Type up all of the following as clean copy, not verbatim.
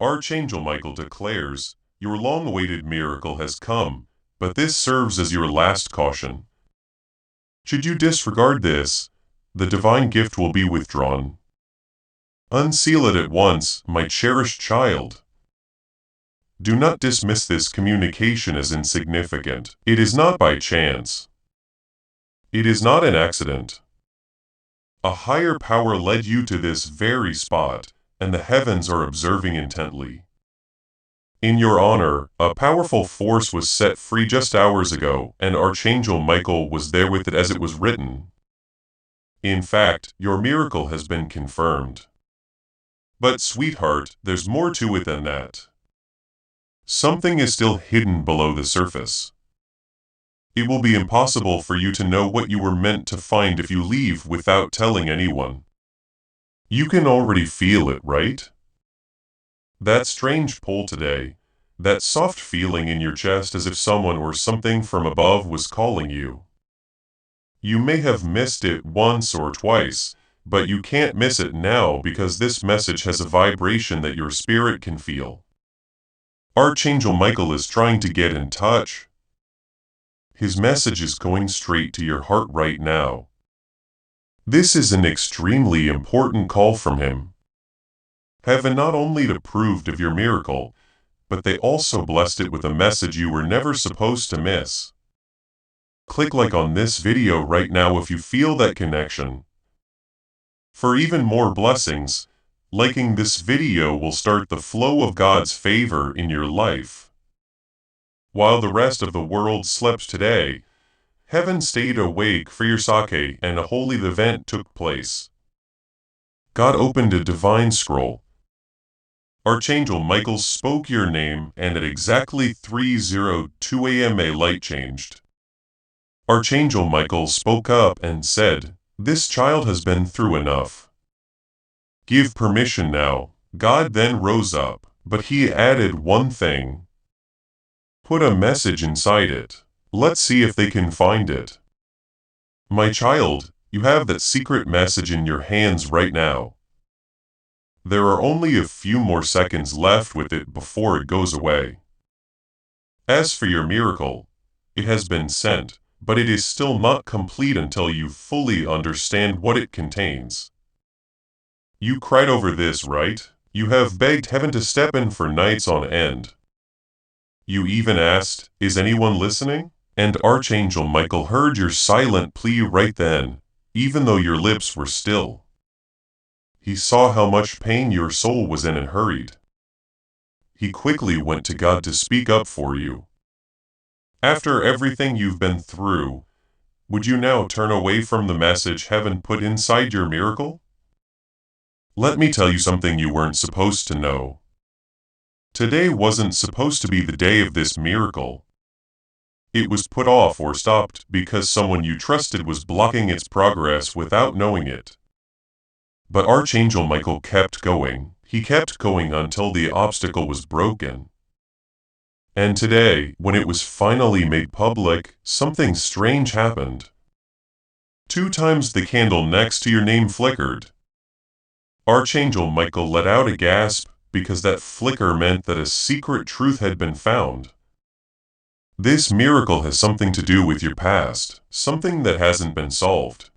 Archangel Michael declares, "Your long-awaited miracle has come, but this serves as your last caution. Should you disregard this, the divine gift will be withdrawn. Unseal it at once, my cherished child. Do not dismiss this communication as insignificant. It is not by chance. It is not an accident. A higher power led you to this very spot, and the heavens are observing intently. In your honor, a powerful force was set free just hours ago, and Archangel Michael was there with it as it was written. In fact, your miracle has been confirmed. But sweetheart, there's more to it than that. Something is still hidden below the surface. It will be impossible for you to know what you were meant to find if you leave without telling anyone. You can already feel it, right? That strange pull today, that soft feeling in your chest as if someone or something from above was calling you. You may have missed it once or twice, but you can't miss it now because this message has a vibration that your spirit can feel. Archangel Michael is trying to get in touch. His message is going straight to your heart right now. This is an extremely important call from him. Heaven not only approved of your miracle, but they also blessed it with a message you were never supposed to miss. Click like on this video right now if you feel that connection. For even more blessings, liking this video will start the flow of God's favor in your life. While the rest of the world slept today, heaven stayed awake for your sake and a holy event took place. God opened a divine scroll. Archangel Michael spoke your name, and at exactly 3:02 a.m. a light changed. Archangel Michael spoke up and said, "This child has been through enough. Give permission now." God then rose up, but he added one thing. Put a message inside it. Let's see if they can find it. My child, you have that secret message in your hands right now. There are only a few more seconds left with it before it goes away. As for your miracle, it has been sent, but it is still not complete until you fully understand what it contains. You cried over this, right? You have begged heaven to step in for nights on end. You even asked, "Is anyone listening?" And Archangel Michael heard your silent plea right then, even though your lips were still. He saw how much pain your soul was in and hurried. He quickly went to God to speak up for you. After everything you've been through, would you now turn away from the message heaven put inside your miracle? Let me tell you something you weren't supposed to know. Today wasn't supposed to be the day of this miracle. It was put off or stopped because someone you trusted was blocking its progress without knowing it. But Archangel Michael kept going. He kept going until the obstacle was broken. And today, when it was finally made public, something strange happened. 2 times the candle next to your name flickered. Archangel Michael let out a gasp because that flicker meant that a secret truth had been found. This miracle has something to do with your past, something that hasn't been solved.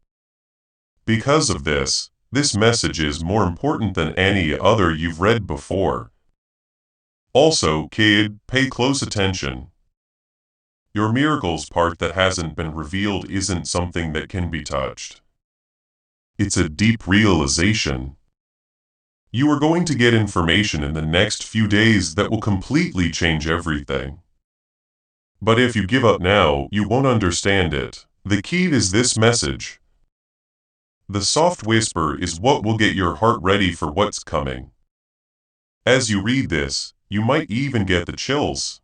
Because of this message is more important than any other you've read before. Also, kid, pay close attention. Your miracle's part that hasn't been revealed isn't something that can be touched. It's a deep realization. You are going to get information in the next few days that will completely change everything. But if you give up now, you won't understand it. The key is this message. The soft whisper is what will get your heart ready for what's coming. As you read this, you might even get the chills.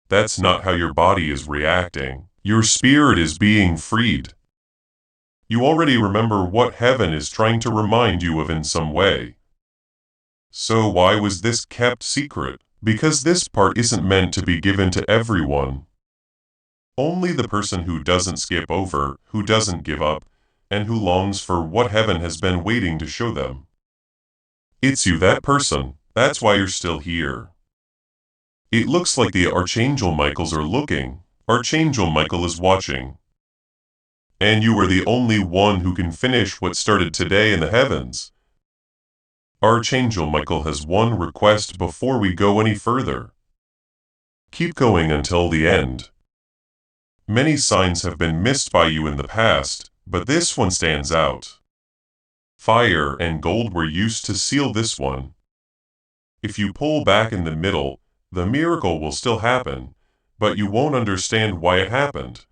That's not how your body is reacting. Your spirit is being freed. You already remember what heaven is trying to remind you of in some way. So why was this kept secret? Because this part isn't meant to be given to everyone. Only the person who doesn't skip over, who doesn't give up, and who longs for what heaven has been waiting to show them. It's you, that person. That's why you're still here. It looks like the Archangel Michaels are looking. Archangel Michael is watching. And you are the only one who can finish what started today in the heavens. Archangel Michael has one request before we go any further. Keep going until the end. Many signs have been missed by you in the past, but this one stands out. Fire and gold were used to seal this one. If you pull back in the middle, the miracle will still happen, but you won't understand why it happened.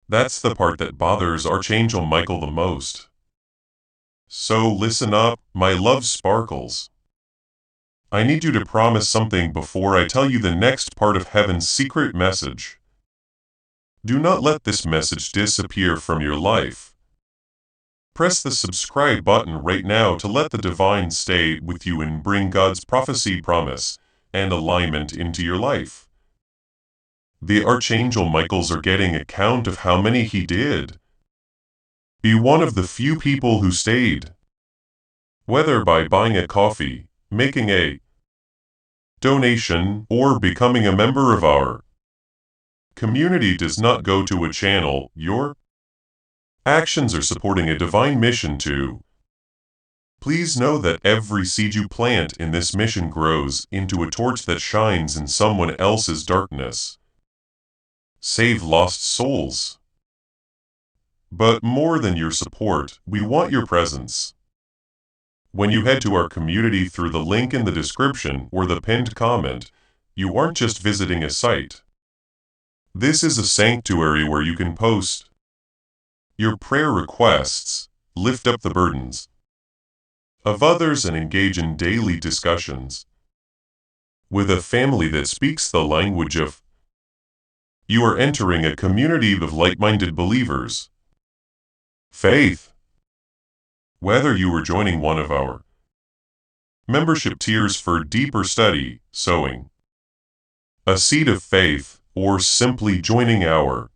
That's the part that bothers Archangel Michael the most. So listen up, my love sparkles. I need you to promise something before I tell you the next part of heaven's secret message. Do not let this message disappear from your life. Press the subscribe button right now to let the divine stay with you and bring God's prophecy, promise, and alignment into your life. The Archangel Michaels are getting a count of how many he did. Be one of the few people who stayed. Whether by buying a coffee, making a donation, or becoming a member of our community does not go to a channel. Your actions are supporting a divine mission too. Please know that every seed you plant in this mission grows into a torch that shines in someone else's darkness. Save lost souls. But more than your support, we want your presence. When you head to our community through the link in the description or the pinned comment, you aren't just visiting a site. This is a sanctuary where you can post your prayer requests, lift up the burdens of others, and engage in daily discussions with a family that speaks the language of. You are entering a community of like-minded believers. Faith. Whether you are joining one of our membership tiers for deeper study, sowing a seed of faith, or simply joining our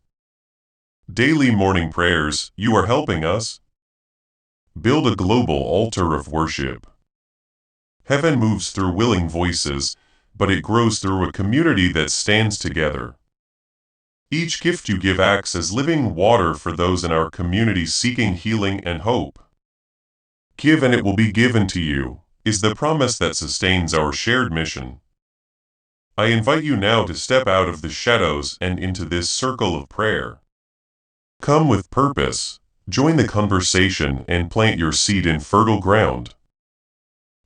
daily morning prayers, you are helping us build a global altar of worship. Heaven moves through willing voices, but it grows through a community that stands together. Each gift you give acts as living water for those in our community seeking healing and hope. Give and it will be given to you, is the promise that sustains our shared mission. I invite you now to step out of the shadows and into this circle of prayer. Come with purpose, join the conversation, and plant your seed in fertile ground.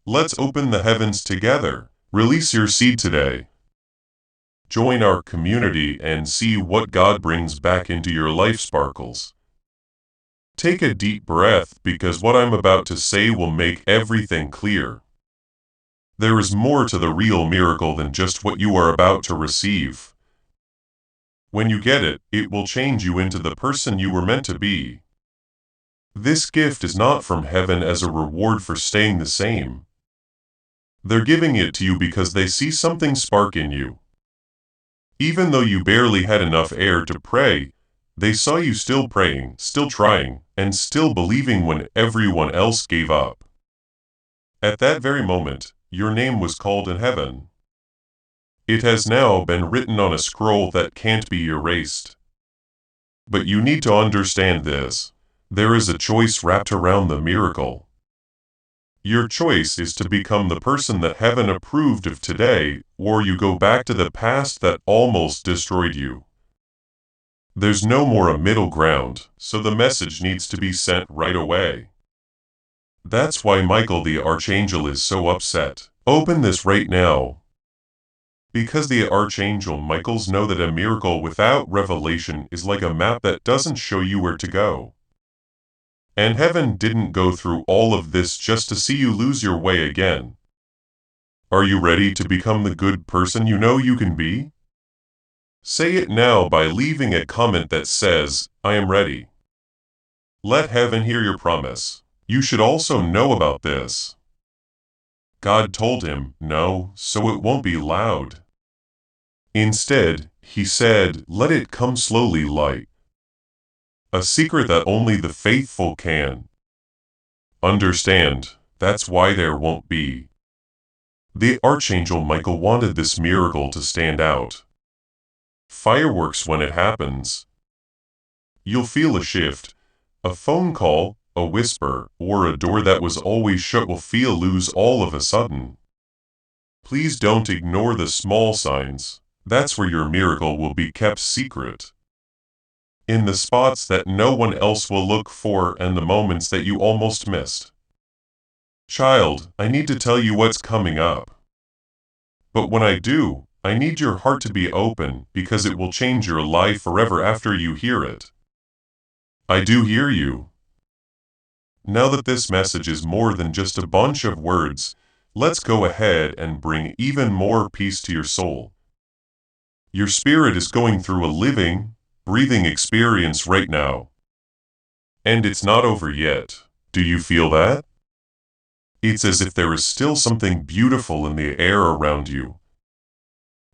Let's open the heavens together. Release your seed today. Join our community and see what God brings back into your life sparkles. Take a deep breath, because what I'm about to say will make everything clear. There is more to the real miracle than just what you are about to receive. When you get it, it will change you into the person you were meant to be. This gift is not from heaven as a reward for staying the same. They're giving it to you because they see something spark in you. Even though you barely had enough air to pray, they saw you still praying, still trying, and still believing when everyone else gave up. At that very moment, your name was called in heaven. It has now been written on a scroll that can't be erased. But you need to understand this. There is a choice wrapped around the miracle. Your choice is to become the person that heaven approved of today, or you go back to the past that almost destroyed you. There's no more a middle ground, so the message needs to be sent right away. That's why Michael the Archangel is so upset. Open this right now. Because the Archangel Michaels know that a miracle without revelation is like a map that doesn't show you where to go. And heaven didn't go through all of this just to see you lose your way again. Are you ready to become the good person you know you can be? Say it now by leaving a comment that says, I am ready. Let heaven hear your promise. You should also know about this. God told him, no, so it won't be loud. Instead, he said, let it come slowly like a secret that only the faithful can understand. That's why there won't be The Archangel Michael wanted this miracle to stand out. Fireworks when it happens. You'll feel a shift. A phone call, a whisper, or a door that was always shut will feel loose all of a sudden. Please don't ignore the small signs. That's where your miracle will be kept secret. In the spots that no one else will look for and the moments that you almost missed. Child, I need to tell you what's coming up. But when I do, I need your heart to be open because it will change your life forever after you hear it. I do hear you. Now that this message is more than just a bunch of words, let's go ahead and bring even more peace to your soul. Your spirit is going through a living, breathing experience right now. And it's not over yet. Do you feel that? It's as if there is still something beautiful in the air around you.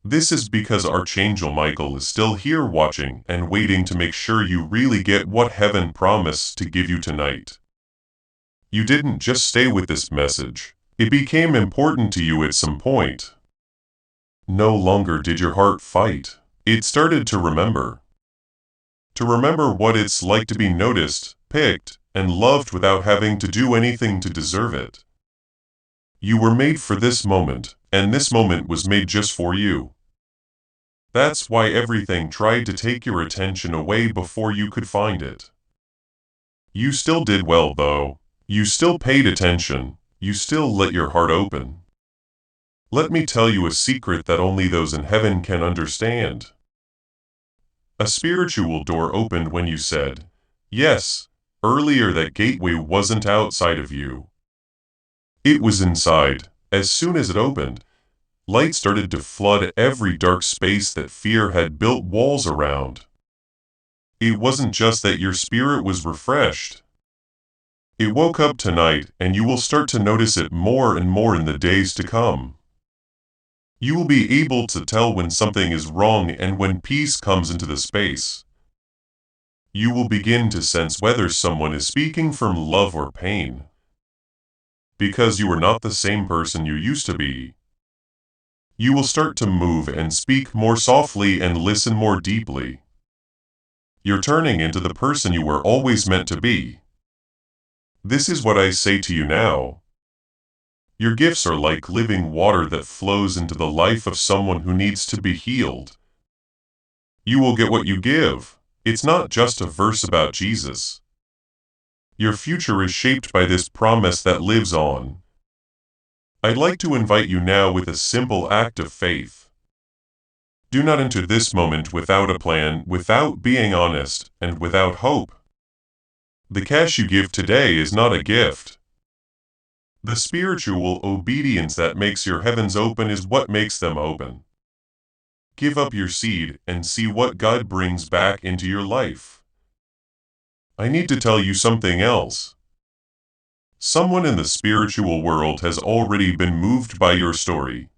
This is because Archangel Michael is still here watching and waiting to make sure you really get what heaven promised to give you tonight. You didn't just stay with this message. It became important to you at some point. No longer did your heart fight. It started to remember. To remember what it's like to be noticed, picked, and loved without having to do anything to deserve it. You were made for this moment, and this moment was made just for you. That's why everything tried to take your attention away before you could find it. You still did well, though. You still paid attention. You still let your heart open. Let me tell you a secret that only those in heaven can understand. A spiritual door opened when you said, yes. Earlier that gateway wasn't outside of you. It was inside. As soon as it opened, light started to flood every dark space that fear had built walls around. It wasn't just that your spirit was refreshed. It woke up tonight, and you will start to notice it more and more in the days to come. You will be able to tell when something is wrong and when peace comes into the space. You will begin to sense whether someone is speaking from love or pain. Because you are not the same person you used to be. You will start to move and speak more softly and listen more deeply. You're turning into the person you were always meant to be. This is what I say to you now. Your gifts are like living water that flows into the life of someone who needs to be healed. You will get what you give. It's not just a verse about Jesus. Your future is shaped by this promise that lives on. I'd like to invite you now with a simple act of faith. Do not enter this moment without a plan, without being honest, and without hope. The cash you give today is not a gift. The spiritual obedience that makes your heavens open is what makes them open. Give up your seed and see what God brings back into your life. I need to tell you something else. Someone in the spiritual world has already been moved by your story.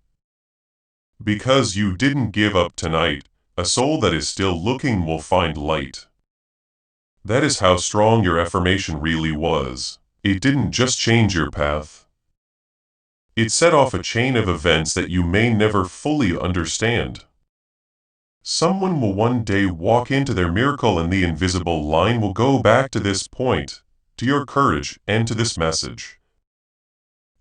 Because you didn't give up tonight, a soul that is still looking will find light. That is how strong your affirmation really was. It didn't just change your path. It set off a chain of events that you may never fully understand. Someone will one day walk into their miracle and the invisible line will go back to this point, to your courage, and to this message.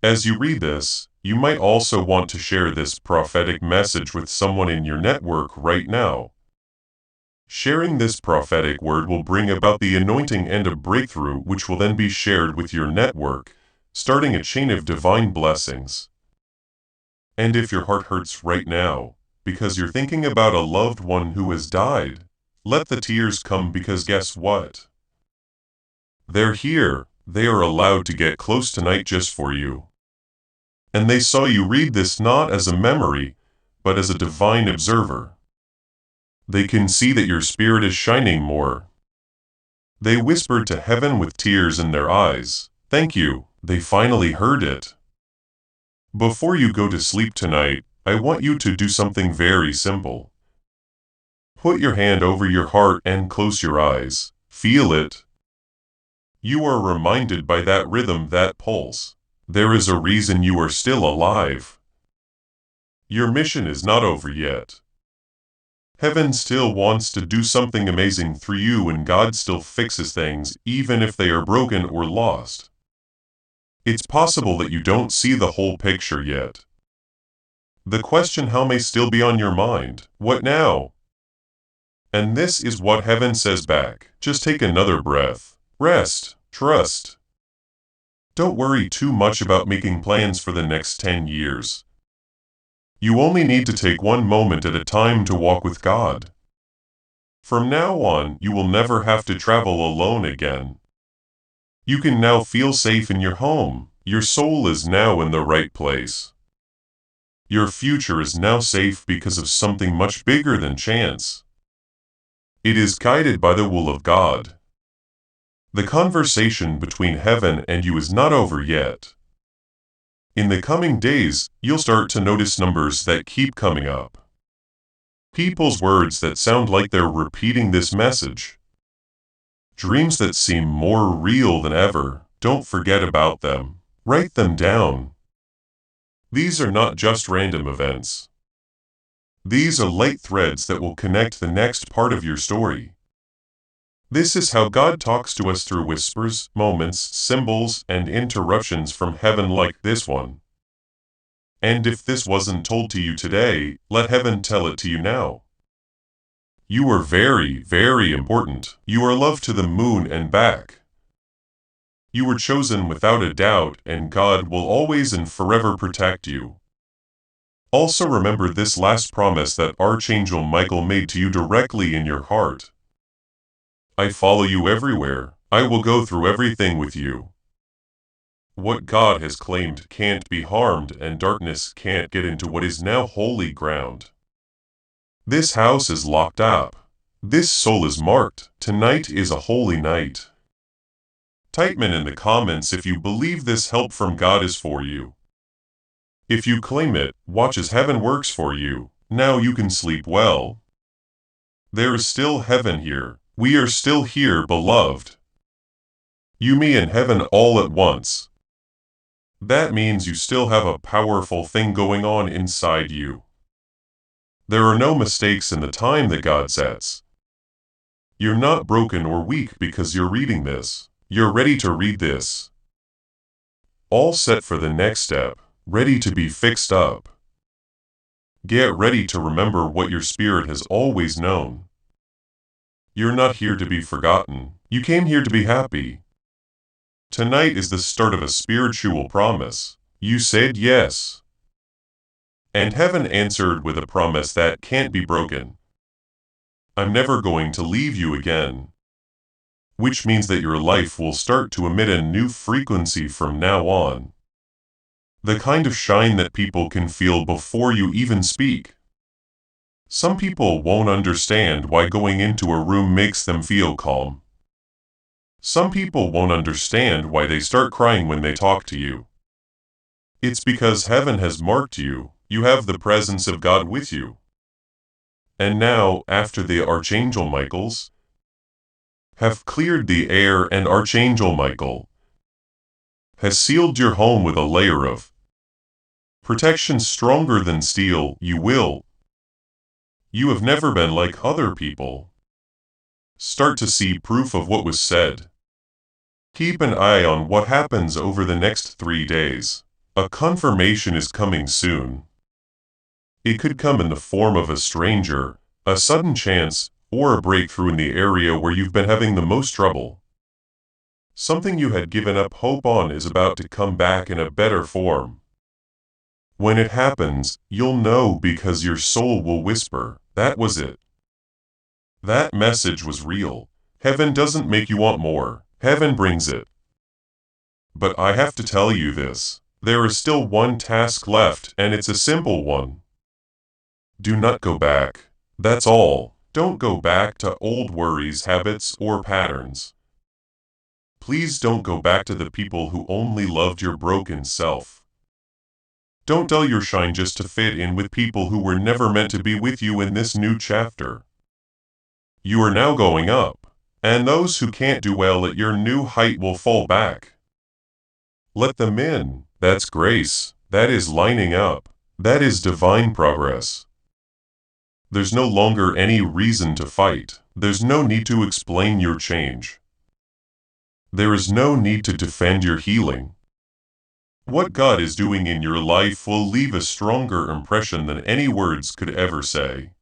As you read this, you might also want to share this prophetic message with someone in your network right now. Sharing this prophetic word will bring about the anointing and a breakthrough which will then be shared with your network, starting a chain of divine blessings. And if your heart hurts right now, because you're thinking about a loved one who has died, let the tears come because guess what? They're here. They are allowed to get close tonight just for you. And they saw you read this not as a memory, but as a divine observer. They can see that your spirit is shining more. They whispered to heaven with tears in their eyes, "Thank you." They finally heard it. Before you go to sleep tonight, I want you to do something very simple. Put your hand over your heart and close your eyes. Feel it. You are reminded by that rhythm, that pulse. There is a reason you are still alive. Your mission is not over yet. Heaven still wants to do something amazing through you, and God still fixes things, even if they are broken or lost. It's possible that you don't see the whole picture yet. The question how may still be on your mind. What now? And this is what heaven says back. Just take another breath. Rest. Trust. Don't worry too much about making plans for the next 10 years. You only need to take one moment at a time to walk with God. From now on, you will never have to travel alone again. You can now feel safe in your home. Your soul is now in the right place. Your future is now safe because of something much bigger than chance. It is guided by the will of God. The conversation between heaven and you is not over yet. In the coming days, you'll start to notice numbers that keep coming up. People's words that sound like they're repeating this message. Dreams that seem more real than ever. Don't forget about them. Write them down. These are not just random events. These are light threads that will connect the next part of your story. This is how God talks to us through whispers, moments, symbols, and interruptions from heaven like this one. And if this wasn't told to you today, let heaven tell it to you now. You are very, very important. You are loved to the moon and back. You were chosen without a doubt, and God will always and forever protect you. Also remember this last promise that Archangel Michael made to you directly in your heart. I follow you everywhere. I will go through everything with you. What God has claimed can't be harmed, and darkness can't get into what is now holy ground. This house is locked up. This soul is marked. Tonight is a holy night. Type in the comments if you believe this help from God is for you. If you claim it, watch as heaven works for you. Now you can sleep well. There is still heaven here. We are still here, beloved. You, me, and heaven all at once. That means you still have a powerful thing going on inside you. There are no mistakes in the time that God sets. You're not broken or weak because you're reading this. You're ready to read this. All set for the next step, ready to be fixed up. Get ready to remember what your spirit has always known. You're not here to be forgotten. You came here to be happy. Tonight is the start of a spiritual promise. You said yes. And heaven answered with a promise that can't be broken. I'm never going to leave you again. Which means that your life will start to emit a new frequency from now on. The kind of shine that people can feel before you even speak. Some people won't understand why going into a room makes them feel calm. Some people won't understand why they start crying when they talk to you. It's because heaven has marked you. You have the presence of God with you. And now, after the Archangel Michaels have cleared the air, and Archangel Michael has sealed your home with a layer of protection stronger than steel, you have never been like other people. Start to see proof of what was said. Keep an eye on what happens over the next 3 days. A confirmation is coming soon. It could come in the form of a stranger, a sudden chance, or a breakthrough in the area where you've been having the most trouble. Something you had given up hope on is about to come back in a better form. When it happens, you'll know because your soul will whisper, that was it. That message was real. Heaven doesn't make you want more. Heaven brings it. But I have to tell you this. There is still one task left, and it's a simple one. Do not go back. That's all. Don't go back to old worries, habits, or patterns. Please don't go back to the people who only loved your broken self. Don't dull your shine just to fit in with people who were never meant to be with you in this new chapter. You are now going up, and those who can't do well at your new height will fall back. Let them in. That's grace. That is lining up. That is divine progress. There's no longer any reason to fight. There's no need to explain your change. There is no need to defend your healing. What God is doing in your life will leave a stronger impression than any words could ever say.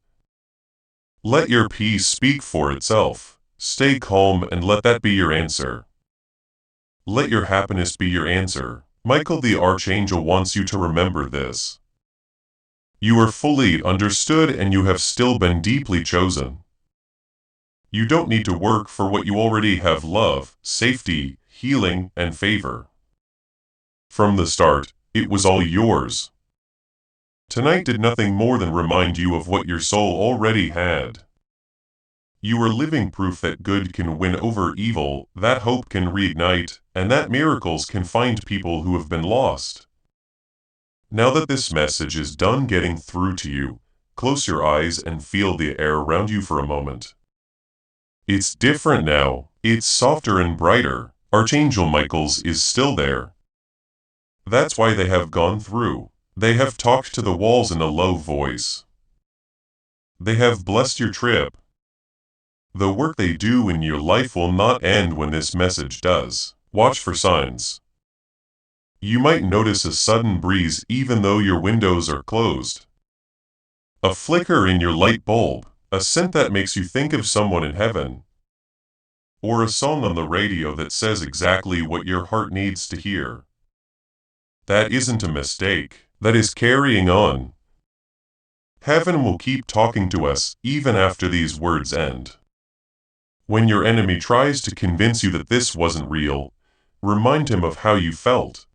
Let your peace speak for itself. Stay calm and let that be your answer. Let your happiness be your answer. Michael the Archangel wants you to remember this. You are fully understood and you have still been deeply chosen. You don't need to work for what you already have: love, safety, healing, and favor. From the start, it was all yours. Tonight did nothing more than remind you of what your soul already had. You are living proof that good can win over evil, that hope can reignite, and that miracles can find people who have been lost. Now that this message is done getting through to you, close your eyes and feel the air around you for a moment. It's different now. It's softer and brighter. Archangel Michael's is still there. That's why they have gone through. They have talked to the walls in a low voice. They have blessed your trip. The work they do in your life will not end when this message does. Watch for signs. You might notice a sudden breeze even though your windows are closed. A flicker in your light bulb, a scent that makes you think of someone in heaven. Or a song on the radio that says exactly what your heart needs to hear. That isn't a mistake. That is carrying on. Heaven will keep talking to us even after these words end. When your enemy tries to convince you that this wasn't real, remind him of how you felt.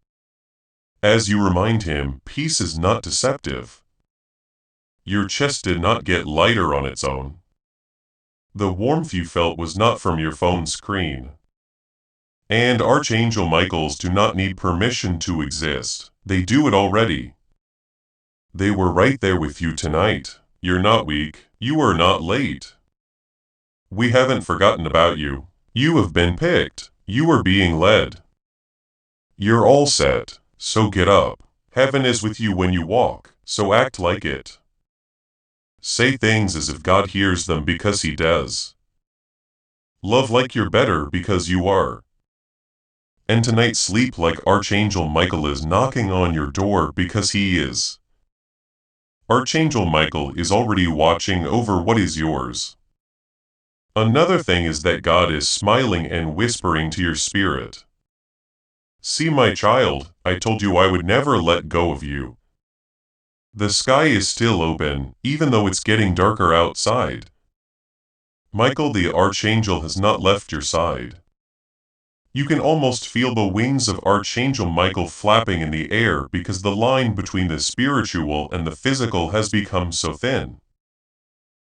As you remind him, peace is not deceptive. Your chest did not get lighter on its own. The warmth you felt was not from your phone screen. And Archangel Michaels do not need permission to exist. They do it already. They were right there with you tonight. You're not weak. You are not late. We haven't forgotten about you. You have been picked. You are being led. You're all set, so get up. Heaven is with you when you walk, so act like it. Say things as if God hears them because He does. Love like you're better because you are. And tonight sleep like Archangel Michael is knocking on your door because he is. Archangel Michael is already watching over what is yours. Another thing is that God is smiling and whispering to your spirit. See, my child, I told you I would never let go of you. The sky is still open, even though it's getting darker outside. Michael the Archangel has not left your side. You can almost feel the wings of Archangel Michael flapping in the air because the line between the spiritual and the physical has become so thin.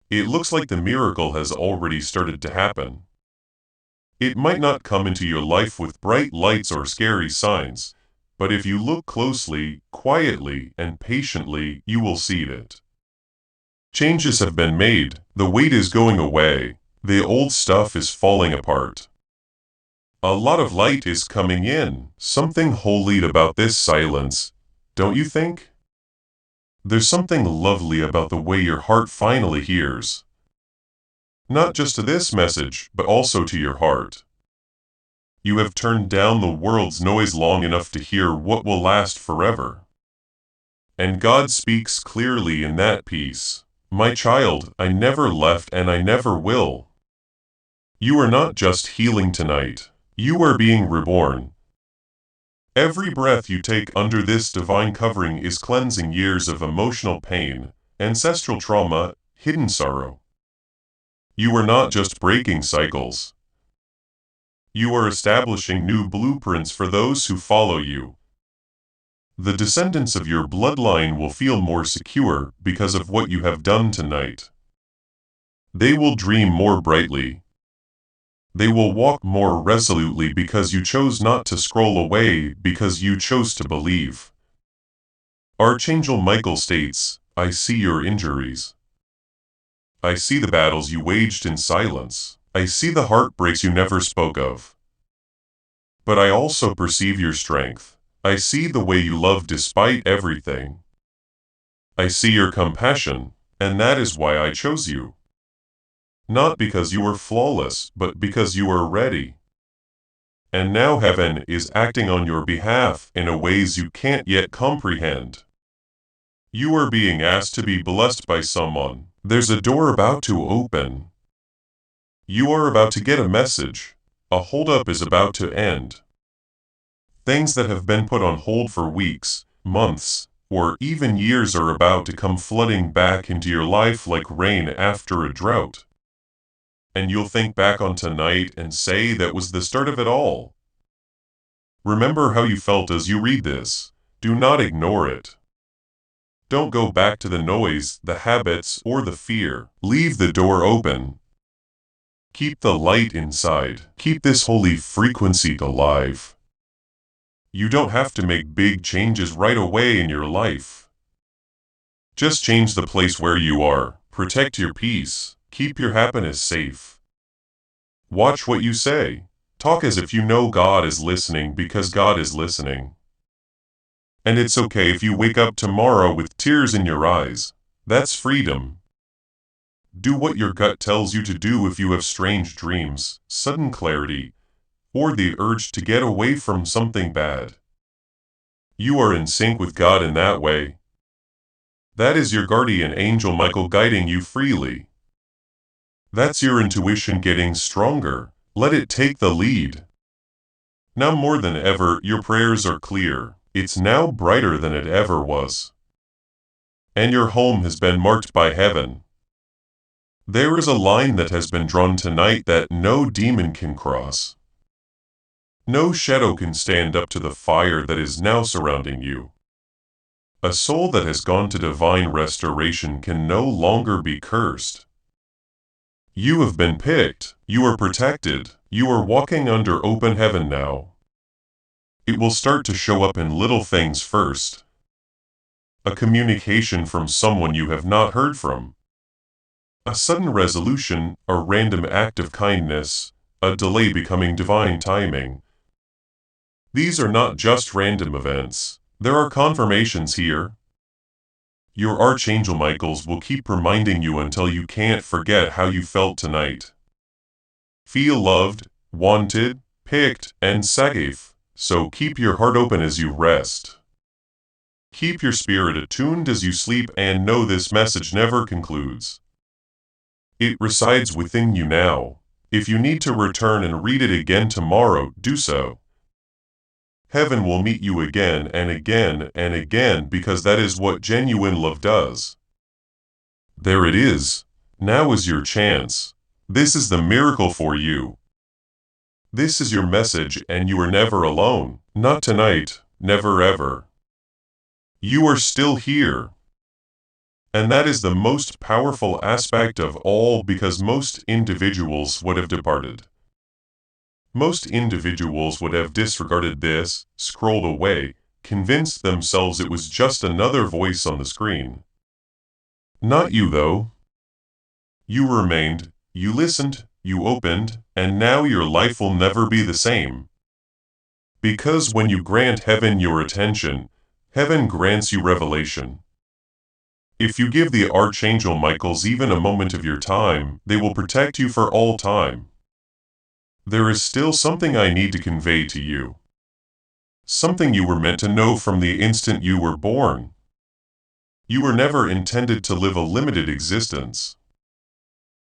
It looks like the miracle has already started to happen. It might not come into your life with bright lights or scary signs, but if you look closely, quietly, and patiently, you will see it. Changes have been made, the weight is going away, the old stuff is falling apart. A lot of light is coming in, something holy about this silence, don't you think? There's something lovely about the way your heart finally hears. Not just to this message, but also to your heart. You have turned down the world's noise long enough to hear what will last forever. And God speaks clearly in that peace. My child, I never left and I never will. You are not just healing tonight. You are being reborn. Every breath you take under this divine covering is cleansing years of emotional pain, ancestral trauma, hidden sorrow. You are not just breaking cycles. You are establishing new blueprints for those who follow you. The descendants of your bloodline will feel more secure because of what you have done tonight. They will dream more brightly. They will walk more resolutely because you chose not to scroll away, because you chose to believe. Archangel Michael states, I see your injuries. I see the battles you waged in silence. I see the heartbreaks you never spoke of. But I also perceive your strength. I see the way you love despite everything. I see your compassion, and that is why I chose you. Not because you are flawless, but because you are ready. And now heaven is acting on your behalf in a ways you can't yet comprehend. You are being asked to be blessed by someone. There's a door about to open. You are about to get a message. A holdup is about to end. Things that have been put on hold for weeks, months, or even years are about to come flooding back into your life like rain after a drought. And you'll think back on tonight and say that was the start of it all. Remember how you felt as you read this. Do not ignore it. Don't go back to the noise, the habits, or the fear. Leave the door open. Keep the light inside. Keep this holy frequency alive. You don't have to make big changes right away in your life. Just change the place where you are. Protect your peace. Keep your happiness safe. Watch what you say. Talk as if you know God is listening because God is listening. And it's okay if you wake up tomorrow with tears in your eyes. That's freedom. Do what your gut tells you to do if you have strange dreams, sudden clarity, or the urge to get away from something bad. You are in sync with God in that way. That is your guardian angel Michael guiding you freely. That's your intuition getting stronger. Let it take the lead. Now more than ever, your prayers are clear. It's now brighter than it ever was. And your home has been marked by heaven. There is a line that has been drawn tonight that no demon can cross. No shadow can stand up to the fire that is now surrounding you. A soul that has gone to divine restoration can no longer be cursed. You have been picked. You are protected. You are walking under open heaven now. It will start to show up in little things first. A communication from someone you have not heard from. A sudden resolution, a random act of kindness, a delay becoming divine timing. These are not just random events. There are confirmations here. Your Archangel Michaels will keep reminding you until you can't forget how you felt tonight. Feel loved, wanted, picked, and safe. So keep your heart open as you rest. Keep your spirit attuned as you sleep and know this message never concludes. It resides within you now. If you need to return and read it again tomorrow, do so. Heaven will meet you again and again and again because that is what genuine love does. There it is. Now is your chance. This is the miracle for you. This is your message and you are never alone. Not tonight, never ever. You are still here. And that is the most powerful aspect of all because most individuals would have departed. Most individuals would have disregarded this, scrolled away, convinced themselves it was just another voice on the screen. Not you though. You remained, you listened, you opened, and now your life will never be the same. Because when you grant heaven your attention, heaven grants you revelation. If you give the Archangel Michaels even a moment of your time, they will protect you for all time. There is still something I need to convey to you. Something you were meant to know from the instant you were born. You were never intended to live a limited existence.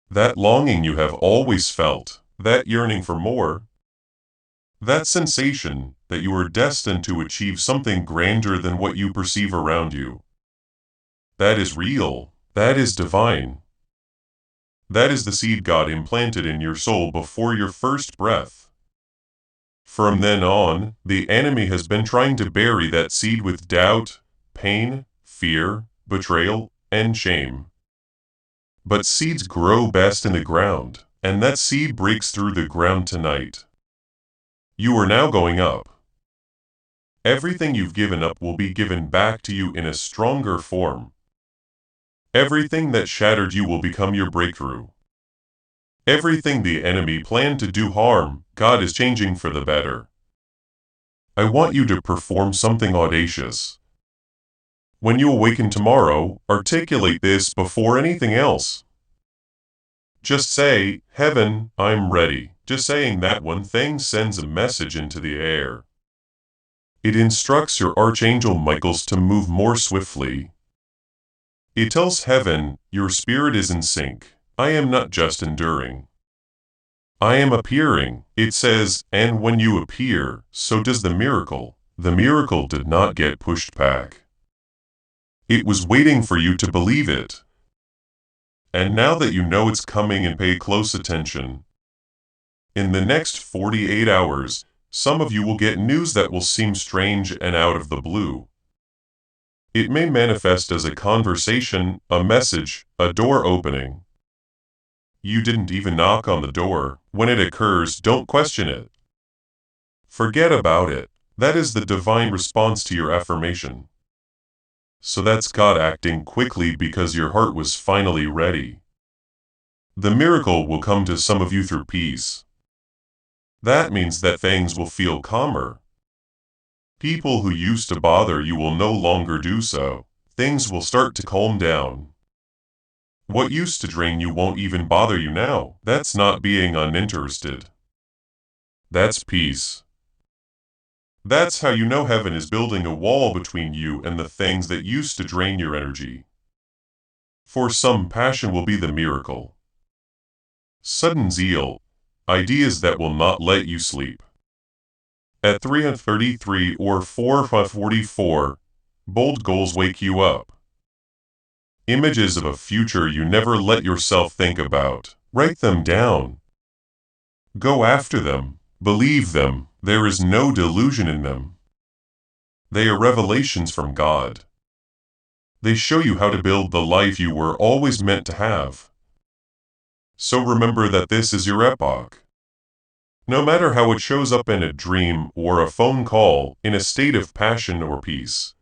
That longing you have always felt, that yearning for more, that sensation that you are destined to achieve something grander than what you perceive around you. That is real. That is divine. That is the seed God implanted in your soul before your first breath. From then on, the enemy has been trying to bury that seed with doubt, pain, fear, betrayal, and shame. But seeds grow best in the ground, and that seed breaks through the ground tonight. You are now going up. Everything you've given up will be given back to you in a stronger form. Everything that shattered you will become your breakthrough. Everything the enemy planned to do harm, God is changing for the better. I want you to perform something audacious. When you awaken tomorrow, articulate this before anything else. Just say, "Heaven, I'm ready." Just saying that one thing sends a message into the air. It instructs your Archangel Michaels to move more swiftly. It tells heaven, your spirit is in sync. I am not just enduring. I am appearing. It says, and when you appear, so does the miracle. The miracle did not get pushed back. It was waiting for you to believe it. And now that you know it's coming and pay close attention, in the next 48 hours, some of you will get news that will seem strange and out of the blue. It may manifest as a conversation, a message, a door opening. You didn't even knock on the door. When it occurs, don't question it. Forget about it. That is the divine response to your affirmation. So that's God acting quickly because your heart was finally ready. The miracle will come to some of you through peace. That means that things will feel calmer. People who used to bother you will no longer do so. Things will start to calm down. What used to drain you won't even bother you now. That's not being uninterested. That's peace. That's how you know heaven is building a wall between you and the things that used to drain your energy. For some, passion will be the miracle. Sudden zeal, ideas that will not let you sleep. At 3:33 or 4:44, bold goals wake you up. Images of a future you never let yourself think about. Write them down. Go after them. Believe them. There is no delusion in them. They are revelations from God. They show you how to build the life you were always meant to have. So remember that this is your epoch. No matter how it shows up in a dream or a phone call, in a state of passion or peace.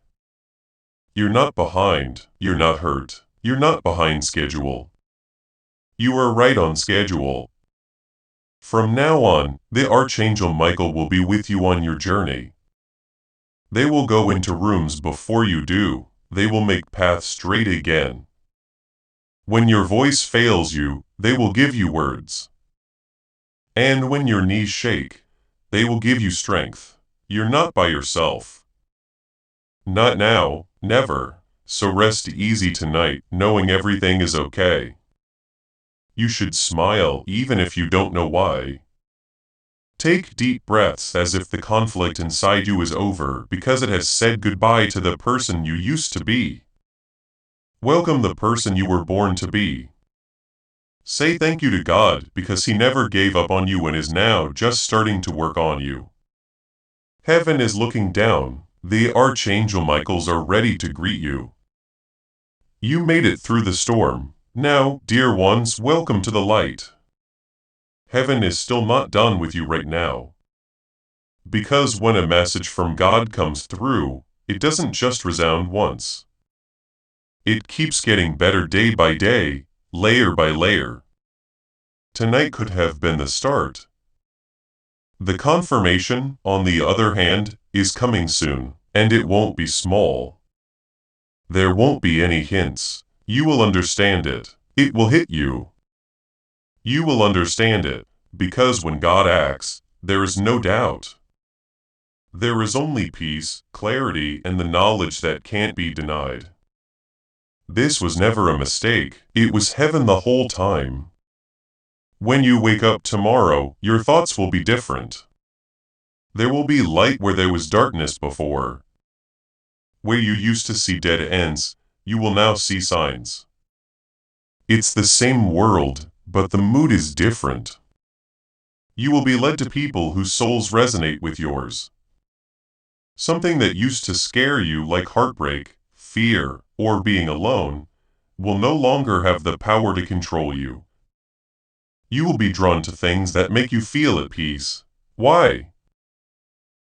You're not behind, you're not hurt, you're not behind schedule. You are right on schedule. From now on, the Archangel Michael will be with you on your journey. They will go into rooms before you do. They will make paths straight again. When your voice fails you, they will give you words. And when your knees shake, they will give you strength. You're not by yourself. Not now, never. So rest easy tonight, knowing everything is okay. You should smile even if you don't know why. Take deep breaths as if the conflict inside you is over because it has said goodbye to the person you used to be. Welcome the person you were born to be. Say thank you to God because He never gave up on you and is now just starting to work on you. Heaven is looking down. The Archangel Michaels are ready to greet you. You made it through the storm. Now, dear ones, welcome to the light. Heaven is still not done with you right now. Because when a message from God comes through, it doesn't just resound once. It keeps getting better day by day, layer by layer. Tonight could have been the start. The confirmation, on the other hand, is coming soon, and it won't be small. There won't be any hints. You will understand it. It will hit you. You will understand it, because when God acts, there is no doubt. There is only peace, clarity, and the knowledge that can't be denied. This was never a mistake. It was heaven the whole time. When you wake up tomorrow, your thoughts will be different. There will be light where there was darkness before. Where you used to see dead ends, you will now see signs. It's the same world, but the mood is different. You will be led to people whose souls resonate with yours. Something that used to scare you like heartbreak, fear, or being alone, will no longer have the power to control you. You will be drawn to things that make you feel at peace. Why?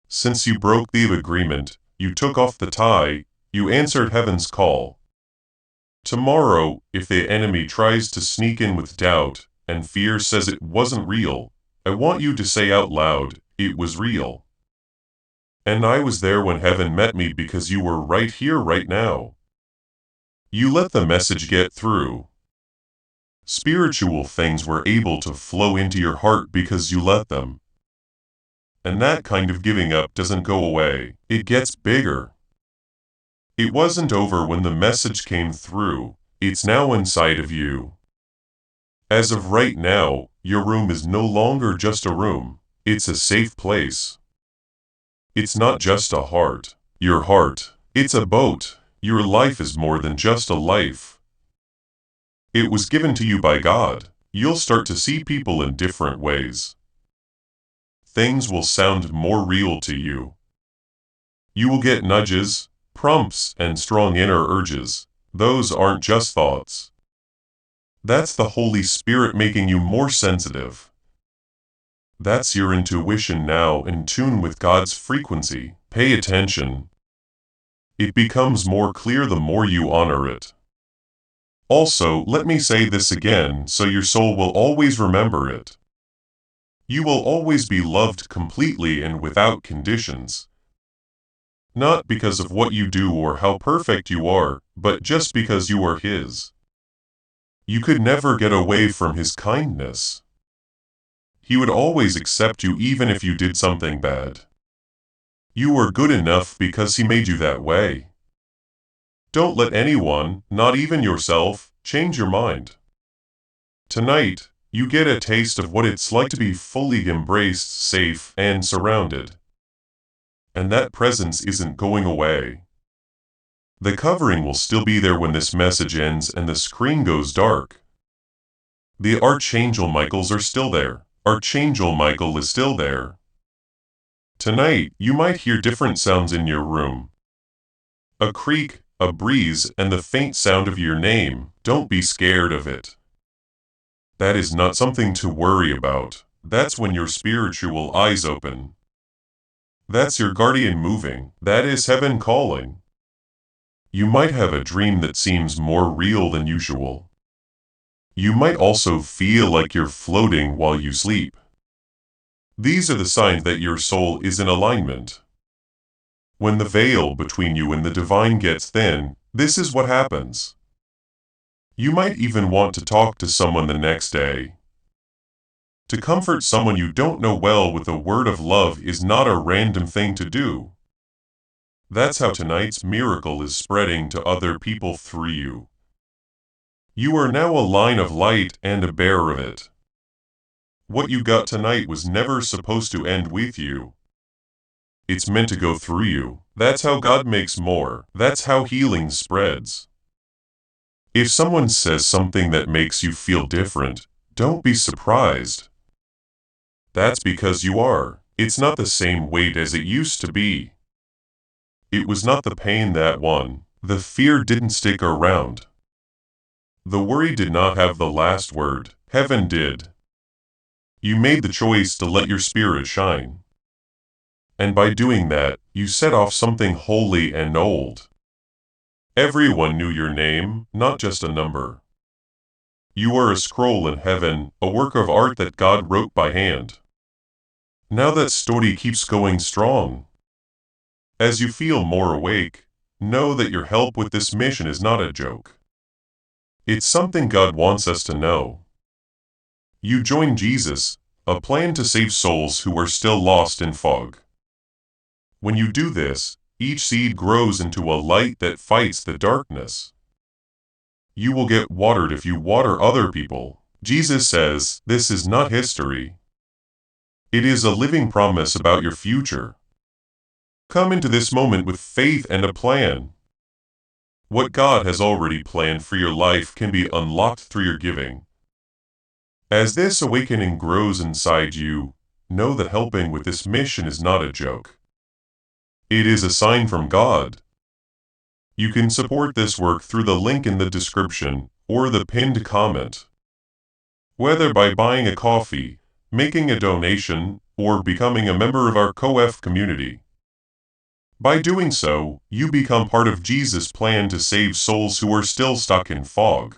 Since you broke the agreement, you took off the tie, you answered heaven's call. Tomorrow, if the enemy tries to sneak in with doubt, and fear says it wasn't real, I want you to say out loud, it was real. And I was there when heaven met me because you were right here right now. You let the message get through. Spiritual things were able to flow into your heart because you let them. And that kind of giving up doesn't go away, it gets bigger. It wasn't over when the message came through, it's now inside of you. As of right now, your room is no longer just a room, it's a safe place. It's not just a heart, your heart, it's a boat. Your life is more than just a life. It was given to you by God. You'll start to see people in different ways. Things will sound more real to you. You will get nudges, prompts, and strong inner urges. Those aren't just thoughts. That's the Holy Spirit making you more sensitive. That's your intuition now in tune with God's frequency. Pay attention. It becomes more clear the more you honor it. Also, let me say this again so your soul will always remember it. You will always be loved completely and without conditions. Not because of what you do or how perfect you are, but just because you are His. You could never get away from His kindness. He would always accept you even if you did something bad. You are good enough because He made you that way. Don't let anyone, not even yourself, change your mind. Tonight, you get a taste of what it's like to be fully embraced, safe, and surrounded. And that presence isn't going away. The covering will still be there when this message ends and the screen goes dark. The Archangel Michaels are still there. Archangel Michael is still there. Tonight, you might hear different sounds in your room. A creak, a breeze, and the faint sound of your name. Don't be scared of it. That is not something to worry about. That's when your spiritual eyes open. That's your guardian moving. That is heaven calling. You might have a dream that seems more real than usual. You might also feel like you're floating while you sleep. These are the signs that your soul is in alignment. When the veil between you and the divine gets thin, this is what happens. You might even want to talk to someone the next day. To comfort someone you don't know well with a word of love is not a random thing to do. That's how tonight's miracle is spreading to other people through you. You are now a line of light and a bearer of it. What you got tonight was never supposed to end with you. It's meant to go through you. That's how God makes more. That's how healing spreads. If someone says something that makes you feel different, don't be surprised. That's because you are. It's not the same weight as it used to be. It was not the pain that won. The fear didn't stick around. The worry did not have the last word. Heaven did. You made the choice to let your spirit shine. And by doing that, you set off something holy and old. Everyone knew your name, not just a number. You are a scroll in heaven, a work of art that God wrote by hand. Now that story keeps going strong. As you feel more awake, know that your help with this mission is not a joke. It's something God wants us to know. You join Jesus, a plan to save souls who are still lost in fog. When you do this, each seed grows into a light that fights the darkness. You will get watered if you water other people. Jesus says, this is not history. It is a living promise about your future. Come into this moment with faith and a plan. What God has already planned for your life can be unlocked through your giving. As this awakening grows inside you, know that helping with this mission is not a joke. It is a sign from God. You can support this work through the link in the description or the pinned comment. Whether by buying a coffee, making a donation, or becoming a member of our COF community. By doing so, you become part of Jesus' plan to save souls who are still stuck in fog.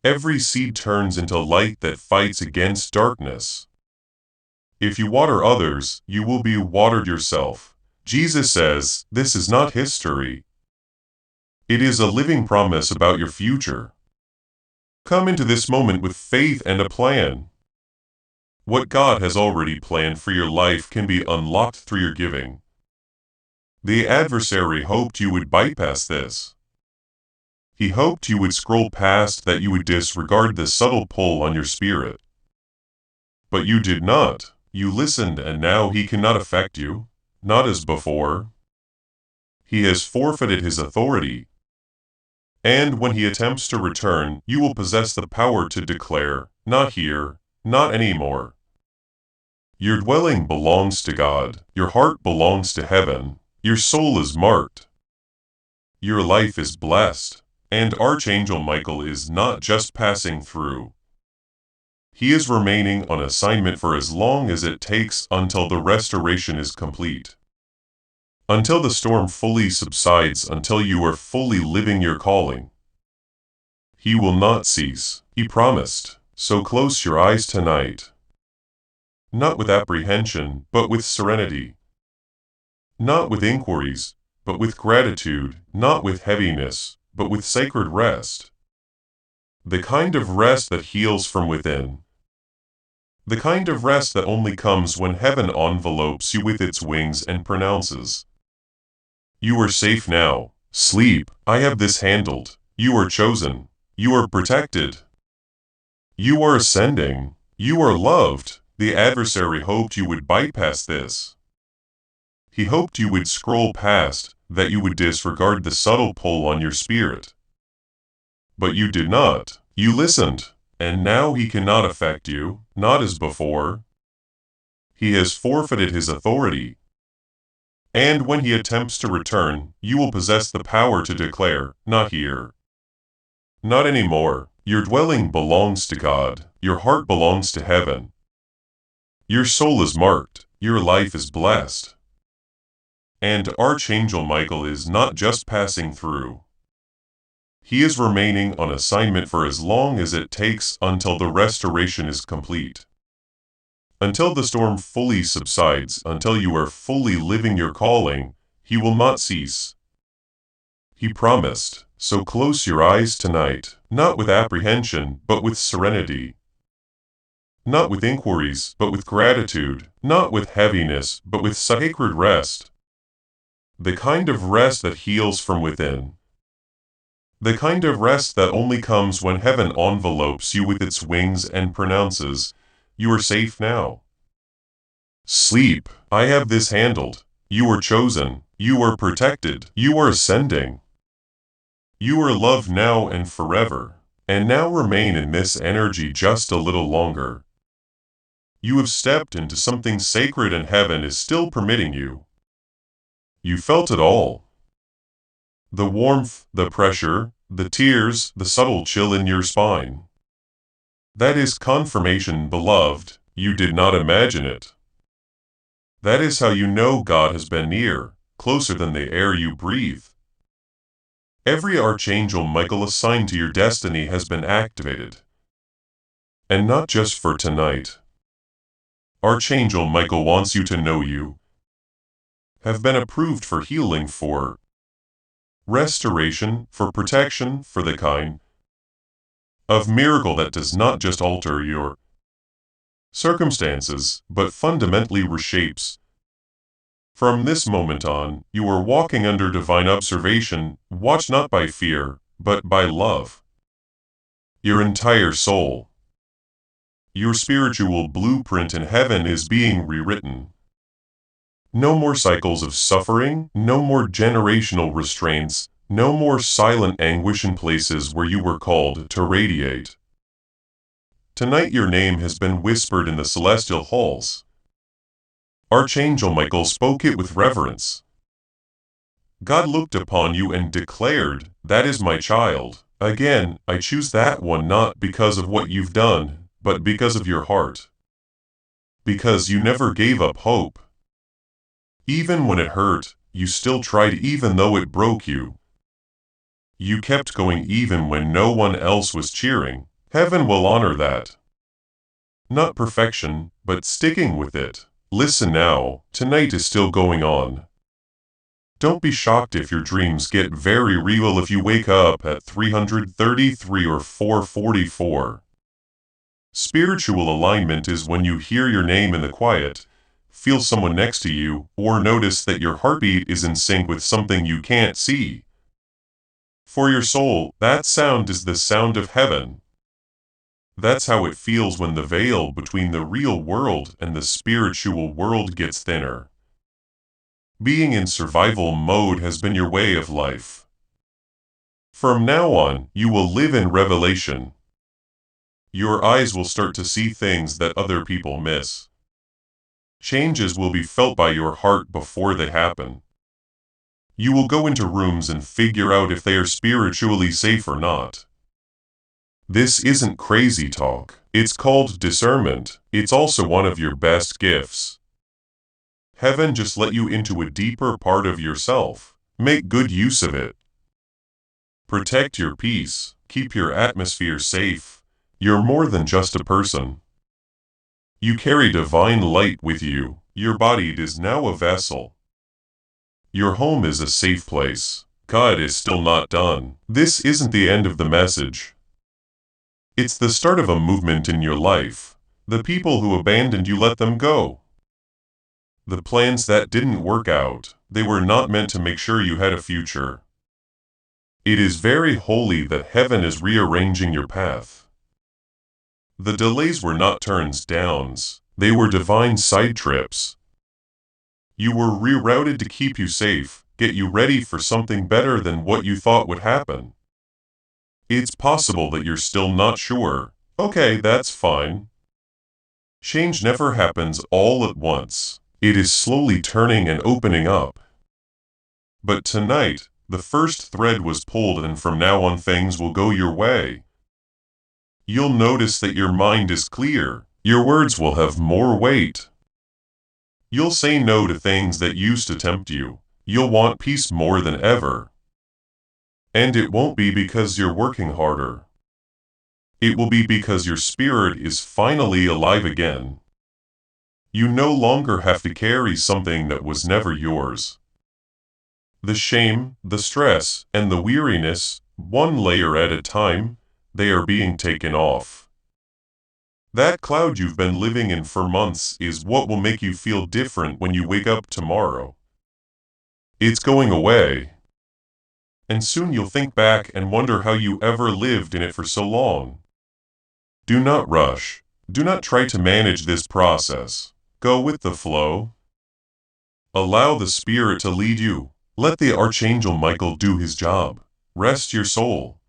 Every seed turns into light that fights against darkness. If you water others, you will be watered yourself. Jesus says, this is not history. It is a living promise about your future. Come into this moment with faith and a plan. What God has already planned for your life can be unlocked through your giving. The adversary hoped you would bypass this. He hoped you would scroll past, that you would disregard the subtle pull on your spirit. But you did not. You listened, and now he cannot affect you, not as before. He has forfeited his authority. And when he attempts to return, you will possess the power to declare, "Not here, not anymore." Your dwelling belongs to God, your heart belongs to heaven, your soul is marked. Your life is blessed, and Archangel Michael is not just passing through. He is remaining on assignment for as long as it takes until the restoration is complete. Until the storm fully subsides, until you are fully living your calling. He will not cease, he promised, so close your eyes tonight. Not with apprehension, but with serenity. Not with inquiries, but with gratitude, not with heaviness, but with sacred rest. The kind of rest that heals from within. The kind of rest that only comes when heaven envelopes you with its wings and pronounces, "You are safe now. Sleep, I have this handled. You are chosen. You are protected. You are ascending. You are loved." The adversary hoped you would bypass this. He hoped you would scroll past, that you would disregard the subtle pull on your spirit. But you did not. You listened, and now he cannot affect you, not as before. He has forfeited his authority. And when he attempts to return, you will possess the power to declare, "Not here. Not anymore." Your dwelling belongs to God, your heart belongs to heaven. Your soul is marked, your life is blessed. And Archangel Michael is not just passing through. He is remaining on assignment for as long as it takes until the restoration is complete. Until the storm fully subsides, until you are fully living your calling, he will not cease. He promised, so close your eyes tonight, not with apprehension, but with serenity. Not with inquiries, but with gratitude, not with heaviness, but with sacred rest. The kind of rest that heals from within. The kind of rest that only comes when heaven envelopes you with its wings and pronounces, "You are safe now. Sleep, I have this handled. You are chosen. You are protected. You are ascending. You are loved now and forever." And now remain in this energy just a little longer. You have stepped into something sacred, and heaven is still permitting you. You felt it all. The warmth, the pressure, the tears, the subtle chill in your spine. That is confirmation, beloved, you did not imagine it. That is how you know God has been near, closer than the air you breathe. Every Archangel Michael assigned to your destiny has been activated. And not just for tonight. Archangel Michael wants you to know you have been approved for healing, for restoration, for protection, for the kind of miracle that does not just alter your circumstances, but fundamentally reshapes. From this moment on, you are walking under divine observation, watched not by fear, but by love. Your entire soul, your spiritual blueprint in heaven is being rewritten. No more cycles of suffering, no more generational restraints, no more silent anguish in places where you were called to radiate. Tonight your name has been whispered in the celestial halls. Archangel Michael spoke it with reverence. God looked upon you and declared, "That is my child." Again, I choose that one not because of what you've done, but because of your heart. Because you never gave up hope. Even when it hurt, you still tried even though it broke you. You kept going even when no one else was cheering. Heaven will honor that. Not perfection, but sticking with it. Listen now, tonight is still going on. Don't be shocked if your dreams get very real if you wake up at 333 or 444. Spiritual alignment is when you hear your name in the quiet, feel someone next to you, or notice that your heartbeat is in sync with something you can't see. For your soul, that sound is the sound of heaven. That's how it feels when the veil between the real world and the spiritual world gets thinner. Being in survival mode has been your way of life. From now on, you will live in revelation. Your eyes will start to see things that other people miss. Changes will be felt by your heart before they happen. You will go into rooms and figure out if they are spiritually safe or not. This isn't crazy talk. It's called discernment. It's also one of your best gifts. Heaven just let you into a deeper part of yourself. Make good use of it. Protect your peace. Keep your atmosphere safe. You're more than just a person. You carry divine light with you. Your body is now a vessel. Your home is a safe place. God is still not done. This isn't the end of the message. It's the start of a movement in your life. The people who abandoned you, let them go. The plans that didn't work out, they were not meant to make sure you had a future. It is very holy that heaven is rearranging your path. The delays were not turns downs, they were divine side trips. You were rerouted to keep you safe, get you ready for something better than what you thought would happen. It's possible that you're still not sure. Okay, that's fine. Change never happens all at once. It is slowly turning and opening up. But tonight, the first thread was pulled, and from now on things will go your way. You'll notice that your mind is clear. Your words will have more weight. You'll say no to things that used to tempt you. You'll want peace more than ever. And it won't be because you're working harder. It will be because your spirit is finally alive again. You no longer have to carry something that was never yours. The shame, the stress, and the weariness, one layer at a time, they are being taken off. That cloud you've been living in for months is what will make you feel different when you wake up tomorrow. It's going away. And soon you'll think back and wonder how you ever lived in it for so long. Do not rush. Do not try to manage this process. Go with the flow. Allow the Spirit to lead you. Let the Archangel Michael do his job. Rest your soul.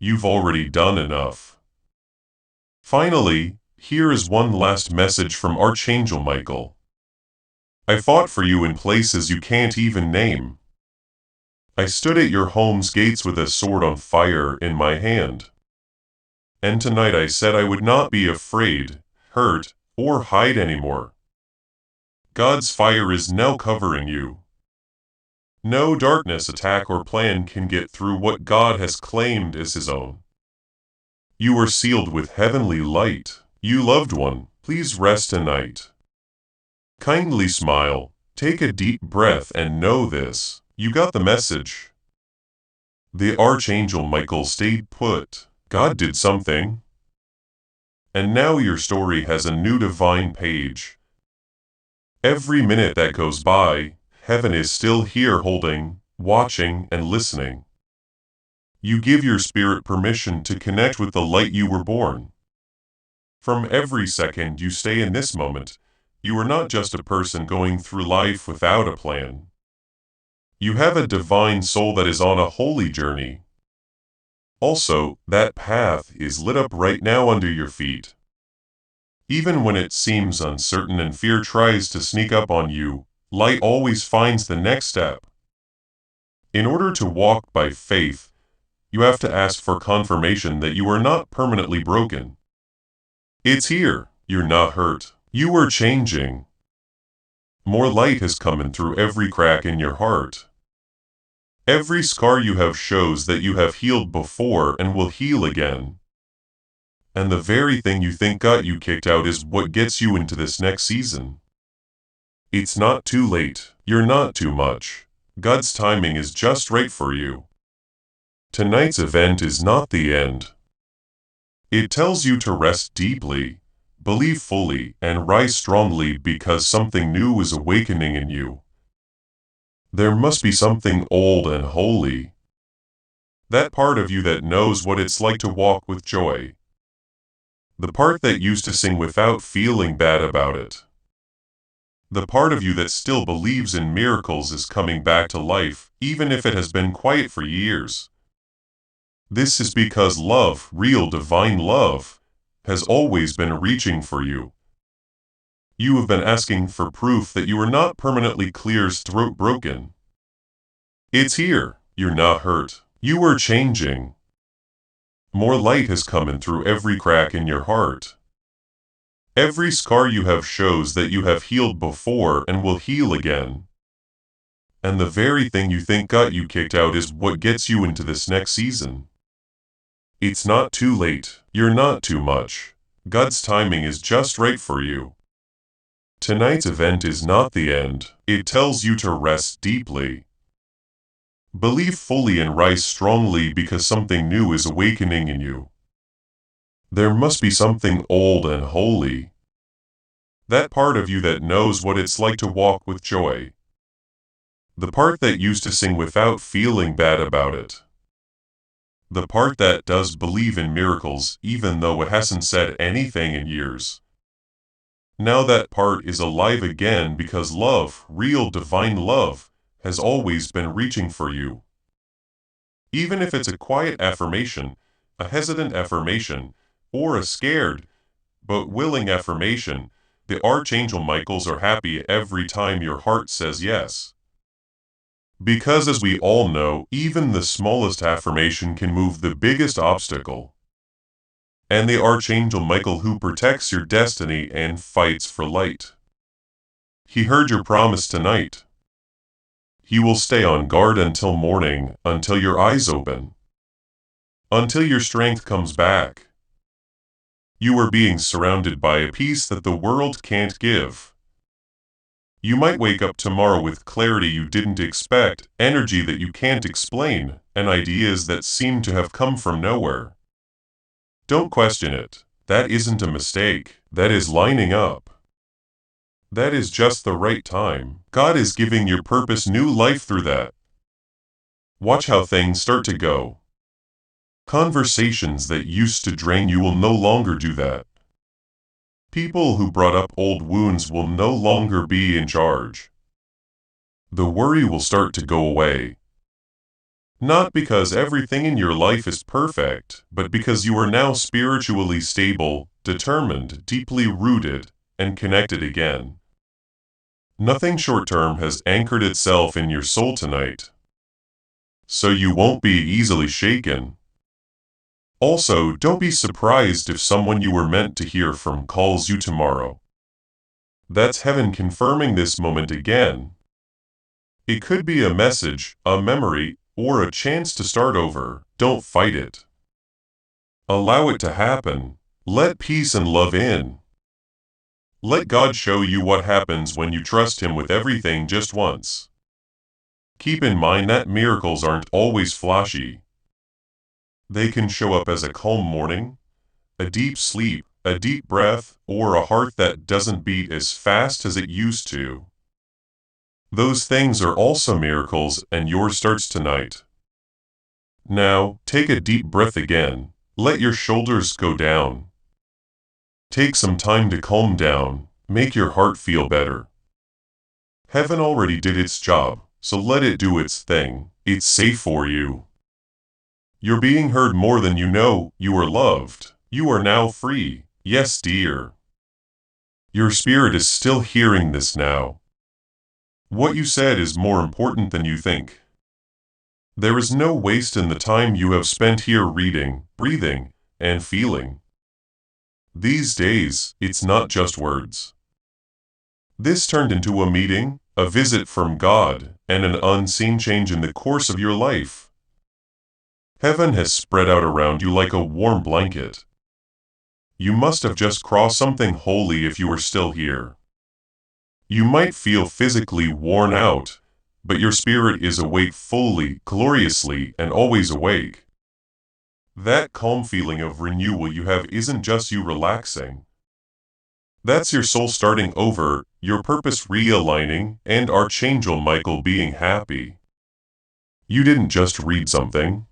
You've already done enough. Finally, here is one last message from Archangel Michael. I fought for you in places you can't even name. I stood at your home's gates with a sword on fire in my hand. And tonight I said I would not be afraid, hurt, or hide anymore. God's fire is now covering you. No darkness, attack, or plan can get through what God has claimed as his own. You are sealed with heavenly light. You loved one, please rest tonight. Kindly smile, take a deep breath, and know this. You got the message. The Archangel Michael stayed put. God did something. And now your story has a new divine page. Every minute that goes by, heaven is still here holding, watching, and listening. You give your spirit permission to connect with the light you were born. From every second you stay in this moment, you are not just a person going through life without a plan. You have a divine soul that is on a holy journey. Also, that path is lit up right now under your feet. Even when it seems uncertain and fear tries to sneak up on you, light always finds the next step. In order to walk by faith, you have to ask for confirmation that you are not permanently broken. It's here, you're not hurt, you are changing. More light has come in through every crack in your heart. Every scar you have shows that you have healed before and will heal again. And the very thing you think got you kicked out is what gets you into this next season. It's not too late, you're not too much. God's timing is just right for you. Tonight's event is not the end. It tells you to rest deeply, believe fully, and rise strongly because something new is awakening in you. There must be something old and holy. That part of you that knows what it's like to walk with joy. The part that used to sing without feeling bad about it. The part of you that still believes in miracles is coming back to life, even if it has been quiet for years. This is because love, real divine love, has always been reaching for you. You have been asking for proof that you are not permanently Clear's throat broken. It's here. You're not hurt. You are changing. More light has come in through every crack in your heart. Every scar you have shows that you have healed before and will heal again. And the very thing you think got you kicked out is what gets you into this next season. It's not too late. You're not too much. God's timing is just right for you. Tonight's event is not the end. It tells you to rest deeply. Believe fully and rise strongly because something new is awakening in you. There must be something old and holy. That part of you that knows what it's like to walk with joy. The part that used to sing without feeling bad about it. The part that does believe in miracles even though it hasn't said anything in years. Now that part is alive again because love, real divine love, has always been reaching for you. Even if it's a quiet affirmation, a hesitant affirmation, or a scared, but willing affirmation, the Archangel Michaels are happy every time your heart says yes. Because as we all know, even the smallest affirmation can move the biggest obstacle. And the Archangel Michael who protects your destiny and fights for light. He heard your promise tonight. He will stay on guard until morning, until your eyes open. Until your strength comes back. You are being surrounded by a peace that the world can't give. You might wake up tomorrow with clarity you didn't expect, energy that you can't explain, and ideas that seem to have come from nowhere. Don't question it. That isn't a mistake. That is lining up. That is just the right time. God is giving your purpose new life through that. Watch how things start to go. Conversations that used to drain you will no longer do that. People who brought up old wounds will no longer be in charge. The worry will start to go away. Not because everything in your life is perfect, but because you are now spiritually stable, determined, deeply rooted, and connected again. Nothing short-term has anchored itself in your soul tonight. So you won't be easily shaken. Also, don't be surprised if someone you were meant to hear from calls you tomorrow. That's heaven confirming this moment again. It could be a message, a memory, or a chance to start over. Don't fight it. Allow it to happen. Let peace and love in. Let God show you what happens when you trust Him with everything just once. Keep in mind that miracles aren't always flashy. They can show up as a calm morning, a deep sleep, a deep breath, or a heart that doesn't beat as fast as it used to. Those things are also miracles, and yours starts tonight. Now, take a deep breath again. Let your shoulders go down. Take some time to calm down. Make your heart feel better. Heaven already did its job, so let it do its thing. It's safe for you. You're being heard more than you know. You are loved. You are now free. Yes, dear. Your spirit is still hearing this now. What you said is more important than you think. There is no waste in the time you have spent here reading, breathing, and feeling. These days, it's not just words. This turned into a meeting, a visit from God, and an unseen change in the course of your life. Heaven has spread out around you like a warm blanket. You must have just crossed something holy if you are still here. You might feel physically worn out, but your spirit is awake fully, gloriously, and always awake. That calm feeling of renewal you have isn't just you relaxing. That's your soul starting over, your purpose realigning, and Archangel Michael being happy. You didn't just read something.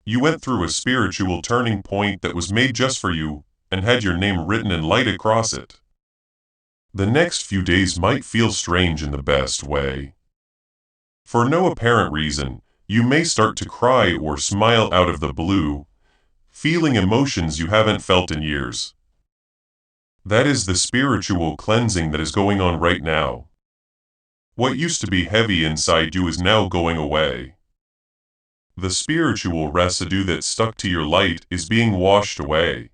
You went through a spiritual turning point that was made just for you, and had your name written in light across it. The next few days might feel strange in the best way. For no apparent reason, you may start to cry or smile out of the blue, feeling emotions you haven't felt in years. That is the spiritual cleansing that is going on right now. What used to be heavy inside you is now going away. The spiritual residue that stuck to your light is being washed away.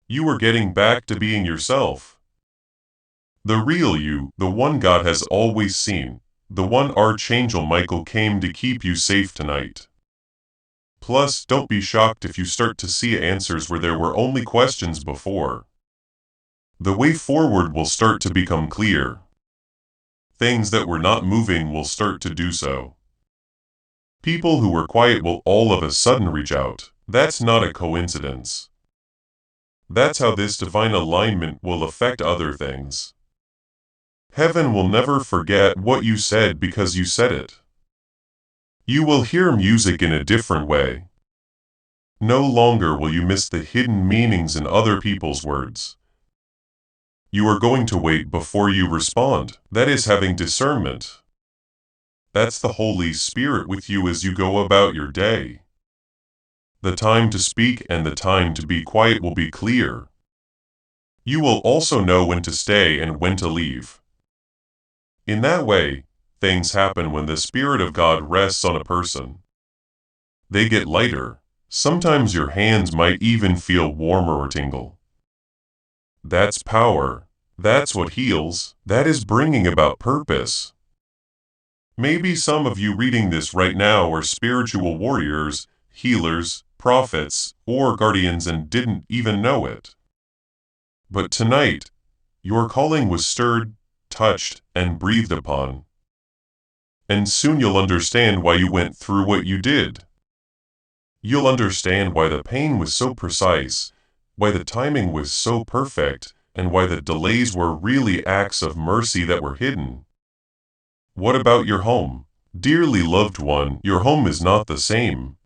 You are getting back to being yourself. The real you, the one God has always seen, the one Archangel Michael came to keep you safe tonight. Plus, don't be shocked if you start to see answers where there were only questions before. The way forward will start to become clear. Things that were not moving will start to do so. People who were quiet will all of a sudden reach out. That's not a coincidence. That's how this divine alignment will affect other things. Heaven will never forget what you said because you said it. You will hear music in a different way. No longer will you miss the hidden meanings in other people's words. You are going to wait before you respond. That is having discernment. That's the Holy Spirit with you as you go about your day. The time to speak and the time to be quiet will be clear. You will also know when to stay and when to leave. In that way, things happen when the Spirit of God rests on a person. They get lighter. Sometimes your hands might even feel warmer or tingle. That's power. That's what heals. That is bringing about purpose. Maybe some of you reading this right now are spiritual warriors, healers, prophets, or guardians and didn't even know it. But tonight, your calling was stirred, touched, and breathed upon. And soon you'll understand why you went through what you did. You'll understand why the pain was so precise, why the timing was so perfect, and why the delays were really acts of mercy that were hidden. What about your home? Dearly loved one, your home is not the same.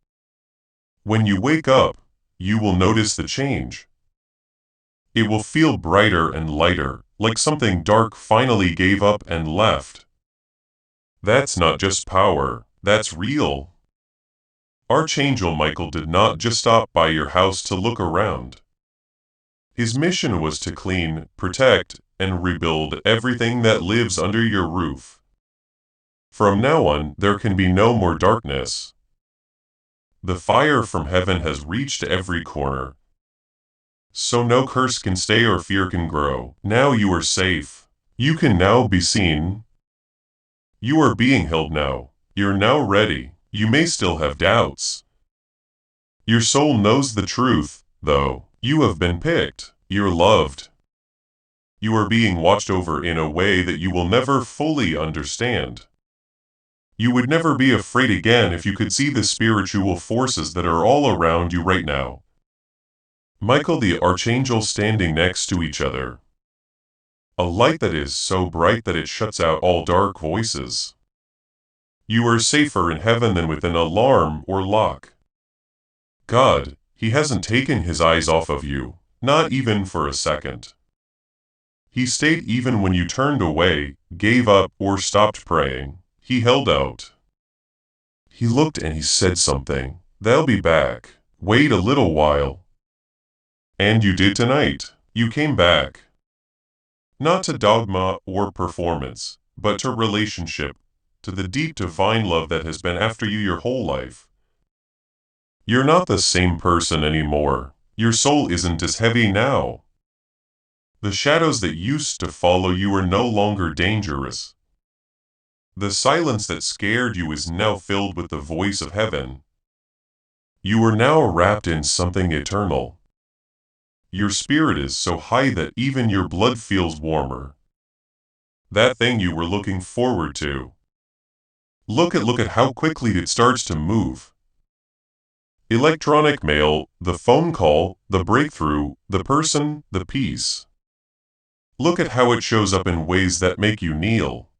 When you wake up, you will notice the change. It will feel brighter and lighter, like something dark finally gave up and left. That's not just power, that's real. Archangel Michael did not just stop by your house to look around. His mission was to clean, protect, and rebuild everything that lives under your roof. From now on, there can be no more darkness. The fire from heaven has reached every corner. So no curse can stay or fear can grow. Now you are safe. You can now be seen. You are being held now. You're now ready. You may still have doubts. Your soul knows the truth, though. You have been picked. You're loved. You are being watched over in a way that you will never fully understand. You would never be afraid again if you could see the spiritual forces that are all around you right now. Michael the Archangel standing next to each other. A light that is so bright that it shuts out all dark voices. You are safer in heaven than with an alarm or lock. God, He hasn't taken His eyes off of you, not even for a second. He stayed even when you turned away, gave up, or stopped praying. He held out. He looked and He said something. They'll be back. Wait a little while. And you did tonight. You came back. Not to dogma or performance, but to relationship, to the deep divine love that has been after you your whole life. You're not the same person anymore. Your soul isn't as heavy now. The shadows that used to follow you are no longer dangerous. The silence that scared you is now filled with the voice of heaven. You are now wrapped in something eternal. Your spirit is so high that even your blood feels warmer. That thing you were looking forward to, Look at how quickly it starts to move. Electronic mail, the phone call, the breakthrough, the person, the peace. Look at how it shows up in ways that make you kneel.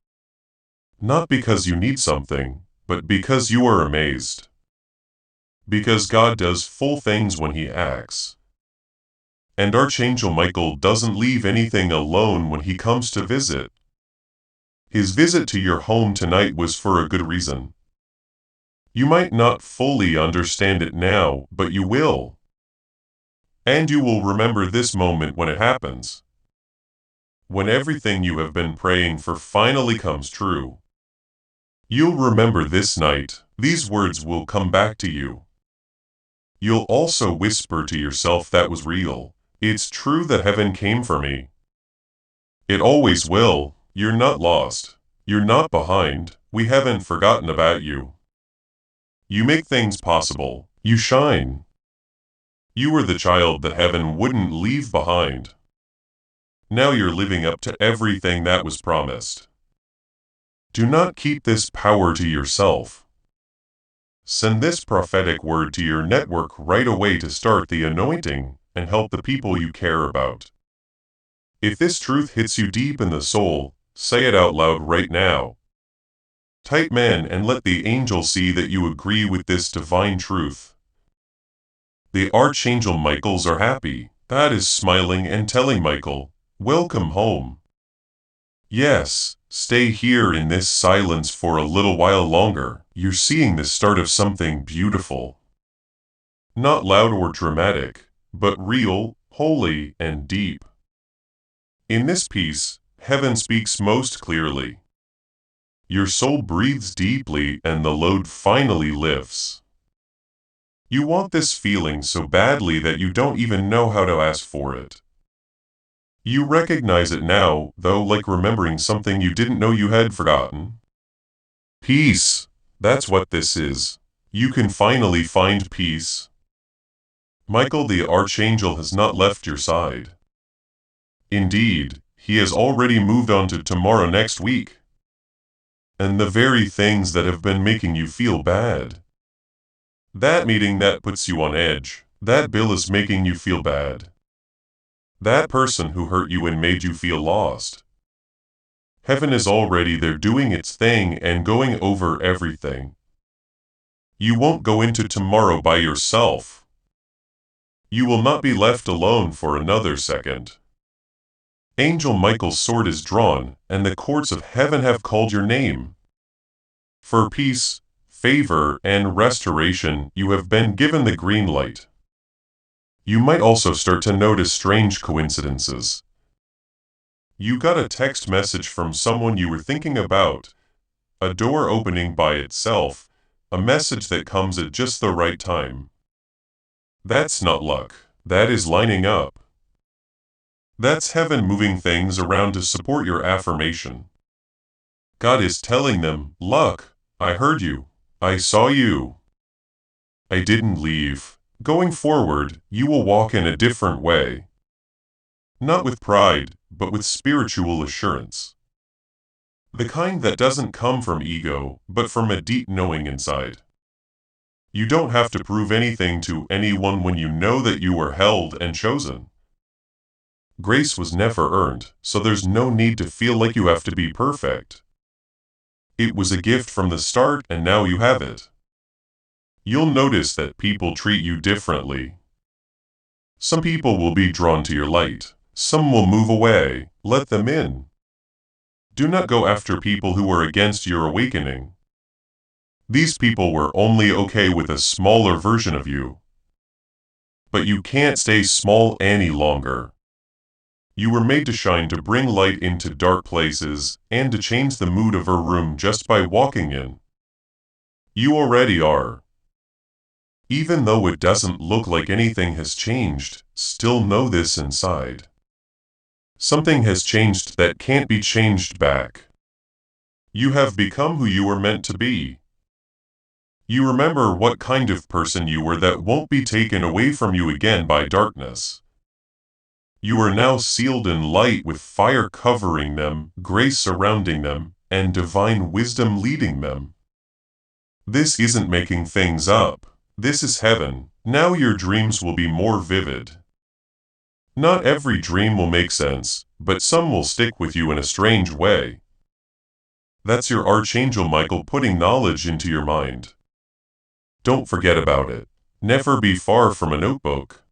Not because you need something, but because you are amazed. Because God does full things when He acts. And Archangel Michael doesn't leave anything alone when he comes to visit. His visit to your home tonight was for a good reason. You might not fully understand it now, but you will. And you will remember this moment when it happens. When everything you have been praying for finally comes true. You'll remember this night, these words will come back to you. You'll also whisper to yourself that was real. It's true that heaven came for me. It always will. You're not lost. You're not behind. We haven't forgotten about you. You make things possible. You shine. You were the child that heaven wouldn't leave behind. Now you're living up to everything that was promised. Do not keep this power to yourself. Send this prophetic word to your network right away to start the anointing and help the people you care about. If this truth hits you deep in the soul, say it out loud right now. Type "man" and let the angel see that you agree with this divine truth. The Archangel Michaels are happy. God is smiling and telling Michael, "Welcome home." Yes, stay here in this silence for a little while longer. You're seeing the start of something beautiful. Not loud or dramatic, but real, holy, and deep. In this peace, heaven speaks most clearly. Your soul breathes deeply and the load finally lifts. You want this feeling so badly that you don't even know how to ask for it. You recognize it now, though, like remembering something you didn't know you had forgotten. Peace. That's what this is. You can finally find peace. Michael the Archangel has not left your side. Indeed, he has already moved on to tomorrow next week. And the very things that have been making you feel bad. That meeting that puts you on edge, that bill is making you feel bad. That person who hurt you and made you feel lost. Heaven is already there doing its thing and going over everything. You won't go into tomorrow by yourself. You will not be left alone for another second. Angel Michael's sword is drawn, and the courts of heaven have called your name. For peace, favor, and restoration, you have been given the green light. You might also start to notice strange coincidences. You got a text message from someone you were thinking about, a door opening by itself, a message that comes at just the right time. That's not luck, that is lining up. That's heaven moving things around to support your affirmation. God is telling them, "Look, I heard you. I saw you. I didn't leave. Going forward, you will walk in a different way. Not with pride, but with spiritual assurance. The kind that doesn't come from ego, but from a deep knowing inside. You don't have to prove anything to anyone when you know that you are held and chosen. Grace was never earned, so there's no need to feel like you have to be perfect. It was a gift from the start and now you have it. You'll notice that people treat you differently. Some people will be drawn to your light. Some will move away. Let them in. Do not go after people who are against your awakening. These people were only okay with a smaller version of you. But you can't stay small any longer. You were made to shine, to bring light into dark places, and to change the mood of a room just by walking in. You already are. Even though it doesn't look like anything has changed, still know this inside. Something has changed that can't be changed back. You have become who you were meant to be. You remember what kind of person you were that won't be taken away from you again by darkness. You are now sealed in light with fire covering them, grace surrounding them, and divine wisdom leading them. This isn't making things up. This is heaven. Now your dreams will be more vivid. Not every dream will make sense, but some will stick with you in a strange way. That's your Archangel Michael putting knowledge into your mind. Don't forget about it. Never be far from a notebook.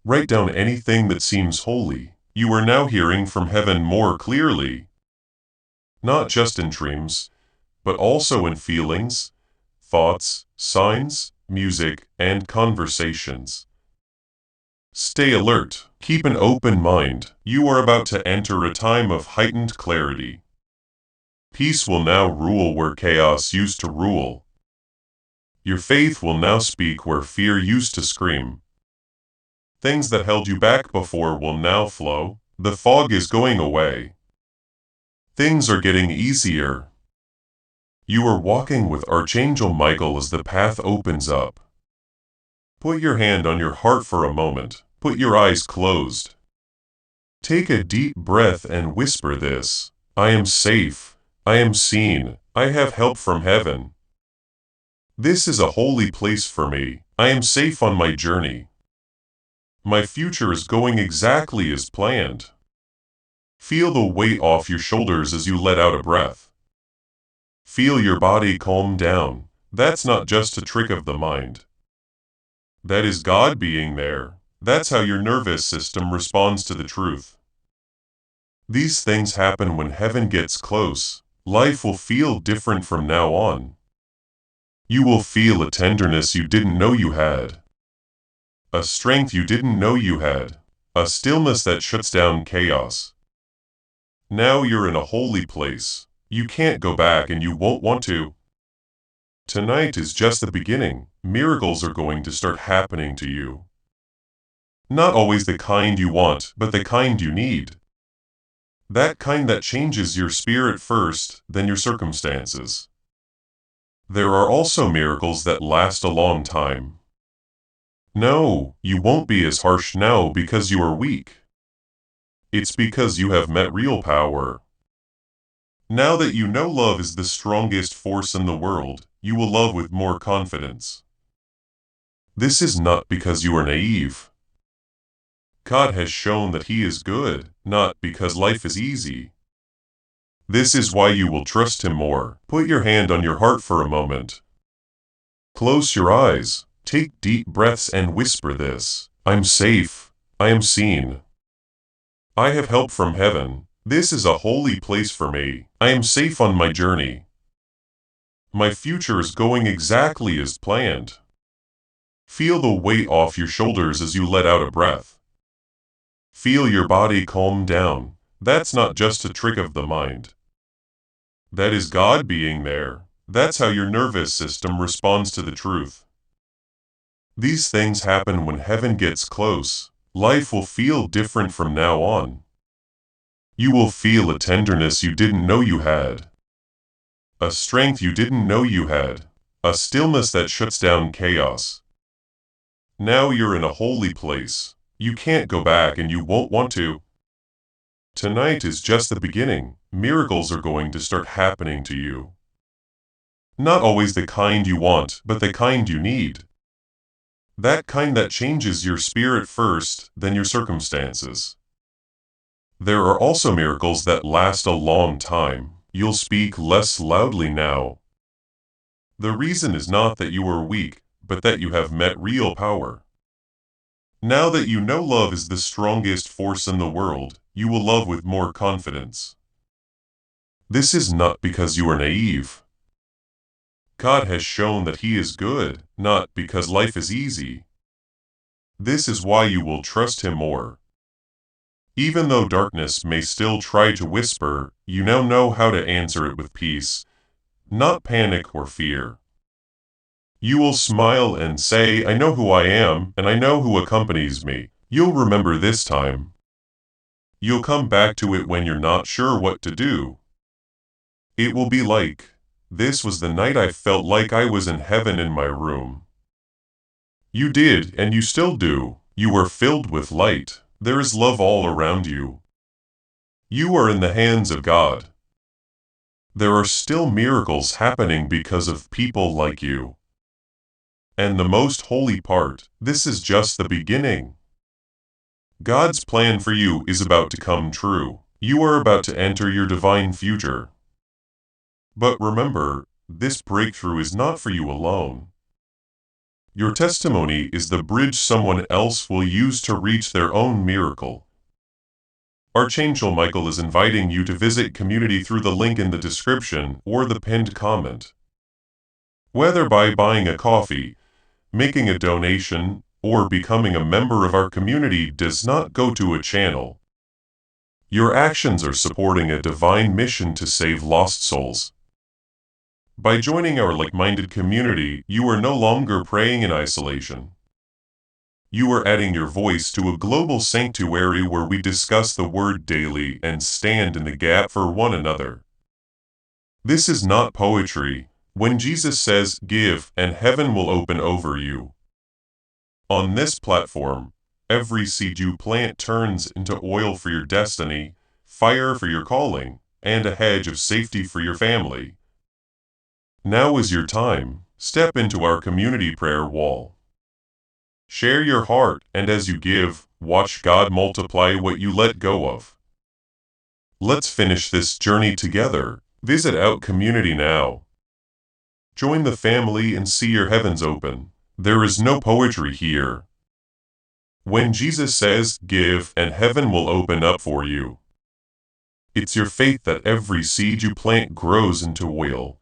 Write down anything that seems holy. You are now hearing from heaven more clearly. Not just in dreams, but also in feelings, thoughts, signs, music, and conversations. Stay alert. Keep an open mind. You are about to enter a time of heightened clarity. Peace will now rule where chaos used to rule. Your faith will now speak where fear used to scream. Things that held you back before will now flow. The fog is going away. Things are getting easier. You are walking with Archangel Michael as the path opens up. Put your hand on your heart for a moment. Put your eyes closed. Take a deep breath and whisper this. I am safe. I am seen. I have help from heaven. This is a holy place for me. I am safe on my journey. My future is going exactly as planned. Feel the weight off your shoulders as you let out a breath. Feel your body calm down. That's not just a trick of the mind. That is God being there. That's how your nervous system responds to the truth. These things happen when heaven gets close. Life will feel different from now on. You will feel a tenderness you didn't know you had. A strength you didn't know you had. A stillness that shuts down chaos. Now you're in a holy place. You can't go back and you won't want to. Tonight is just the beginning. Miracles are going to start happening to you. Not always the kind you want, but the kind you need. That kind that changes your spirit first, then your circumstances. There are also miracles that last a long time. No, you won't be as harsh now because you are weak. It's because you have met real power. Now that you know love is the strongest force in the world, you will love with more confidence. This is not because you are naive. God has shown that He is good, not because life is easy. This is why you will trust Him more. Put your hand on your heart for a moment. Close your eyes, take deep breaths and whisper this. I'm safe. I am seen. I have help from heaven. This is a holy place for me. I am safe on my journey. My future is going exactly as planned. Feel the weight off your shoulders as you let out a breath. Feel your body calm down. That's not just a trick of the mind. That is God being there. That's how your nervous system responds to the truth. These things happen when heaven gets close. Life will feel different from now on. You will feel a tenderness you didn't know you had. A strength you didn't know you had. A stillness that shuts down chaos. Now you're in a holy place. You can't go back and you won't want to. Tonight is just the beginning. Miracles are going to start happening to you. Not always the kind you want, but the kind you need. That kind that changes your spirit first, then your circumstances. There are also miracles that last a long time. You'll speak less loudly now. The reason is not that you are weak, but that you have met real power. Now that you know love is the strongest force in the world, you will love with more confidence. This is not because you are naive. God has shown that He is good, not because life is easy. This is why you will trust Him more. Even though darkness may still try to whisper, you now know how to answer it with peace, not panic or fear. You will smile and say, I know who I am, and I know who accompanies me. You'll remember this time. You'll come back to it when you're not sure what to do. It will be like, this was the night I felt like I was in heaven in my room. You did, and you still do. You were filled with light. There is love all around you. You are in the hands of God. there are still miracles happening because of people like you. And the most holy part, this is just the beginning. God's plan for you is about to come true. You are about to enter your divine future. But remember, this breakthrough is not for you alone. Your testimony is the bridge someone else will use to reach their own miracle. Archangel Michael is inviting you to visit community through the link in the description or the pinned comment. Whether by buying a coffee, making a donation, or becoming a member of our community does not go to a channel. Your actions are supporting a divine mission to save lost souls. By joining our like-minded community, you are no longer praying in isolation. You are adding your voice to a global sanctuary where we discuss the Word daily and stand in the gap for one another. This is not poetry. When Jesus says, "Give, and heaven will open over you." On this platform, every seed you plant turns into oil for your destiny, fire for your calling, and a hedge of safety for your family. Now is your time. Step into our community prayer wall. Share your heart, and as you give, watch God multiply what you let go of. Let's finish this journey together. Visit Out Community now. Join the family and see your heavens open. There is no poetry here. When Jesus says, "Give, and heaven will open up for you," it's your faith that every seed you plant grows into oil.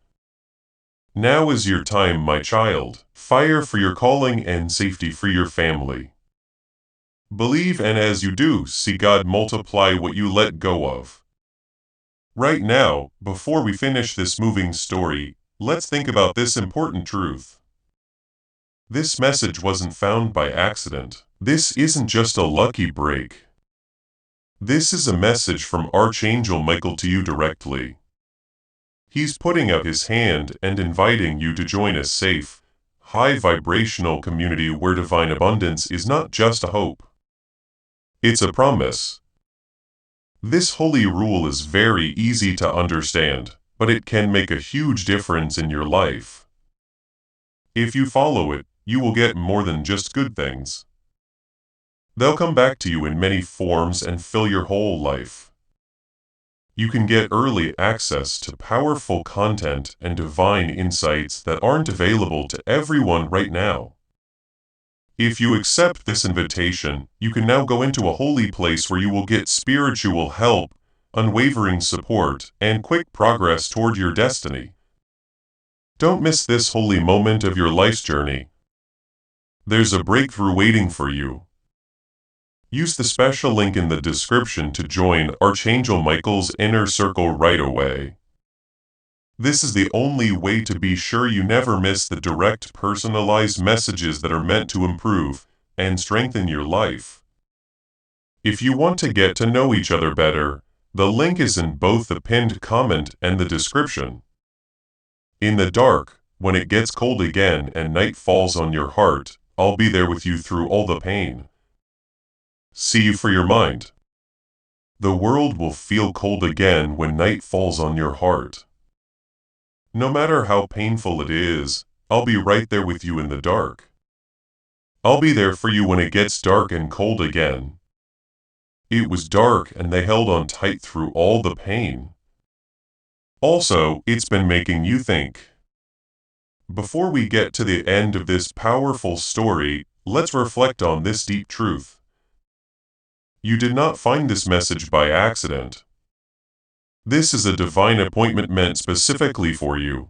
Now is your time, my child. Fire for your calling and safety for your family. Believe, and as you do, see God multiply what you let go of. Right now, before we finish this moving story, let's think about this important truth. This message wasn't found by accident. This isn't just a lucky break. This is a message from Archangel Michael to you directly. He's putting out his hand and inviting you to join a safe, high-vibrational community where divine abundance is not just a hope. It's a promise. This holy rule is very easy to understand, but it can make a huge difference in your life. If you follow it, you will get more than just good things. They'll come back to you in many forms and fill your whole life. You can get early access to powerful content and divine insights that aren't available to everyone right now. If you accept this invitation, you can now go into a holy place where you will get spiritual help, unwavering support, and quick progress toward your destiny. Don't miss this holy moment of your life's journey. There's a breakthrough waiting for you. Use the special link in the description to join Archangel Michael's inner circle right away. This is the only way to be sure you never miss the direct, personalized messages that are meant to improve and strengthen your life. If you want to get to know each other better, the link is in both the pinned comment and the description. In the dark, when it gets cold again and night falls on your heart, I'll be there with you through all the pain. See you for your mind. The world will feel cold again when night falls on your heart. No matter how painful it is, I'll be right there with you in the dark. I'll be there for you when it gets dark and cold again. It was dark and they held on tight through all the pain. Also, it's been making you think. Before we get to the end of this powerful story, let's reflect on this deep truth. You did not find this message by accident. This is a divine appointment meant specifically for you.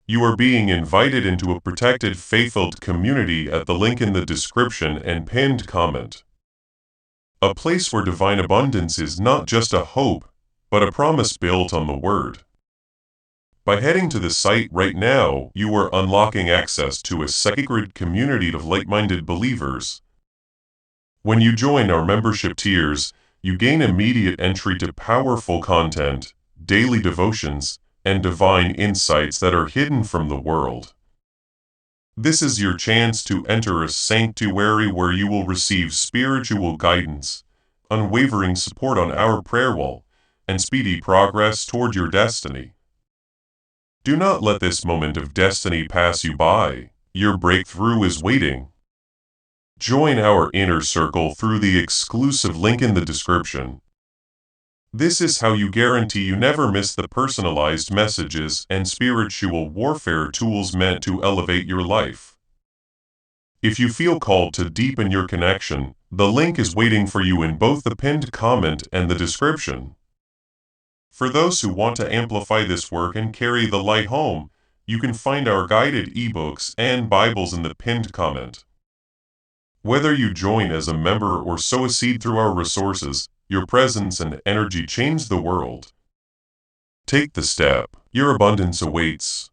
You are being invited into a protected, faith-filled community at the link in the description and pinned comment. A place where divine abundance is not just a hope, but a promise built on the Word. By heading to the site right now, you are unlocking access to a sacred community of like-minded believers. When you join our membership tiers, you gain immediate entry to powerful content, daily devotions, and divine insights that are hidden from the world. This is your chance to enter a sanctuary where you will receive spiritual guidance, unwavering support on our prayer wall, and speedy progress toward your destiny. Do not let this moment of destiny pass you by. Your breakthrough is waiting. Join our inner circle through the exclusive link in the description. This is how you guarantee you never miss the personalized messages and spiritual warfare tools meant to elevate your life. If you feel called to deepen your connection, the link is waiting for you in both the pinned comment and the description. For those who want to amplify this work and carry the light home, you can find our guided ebooks and Bibles in the pinned comment. Whether you join as a member or sow a seed through our resources, your presence and energy change the world. Take the step. Your abundance awaits.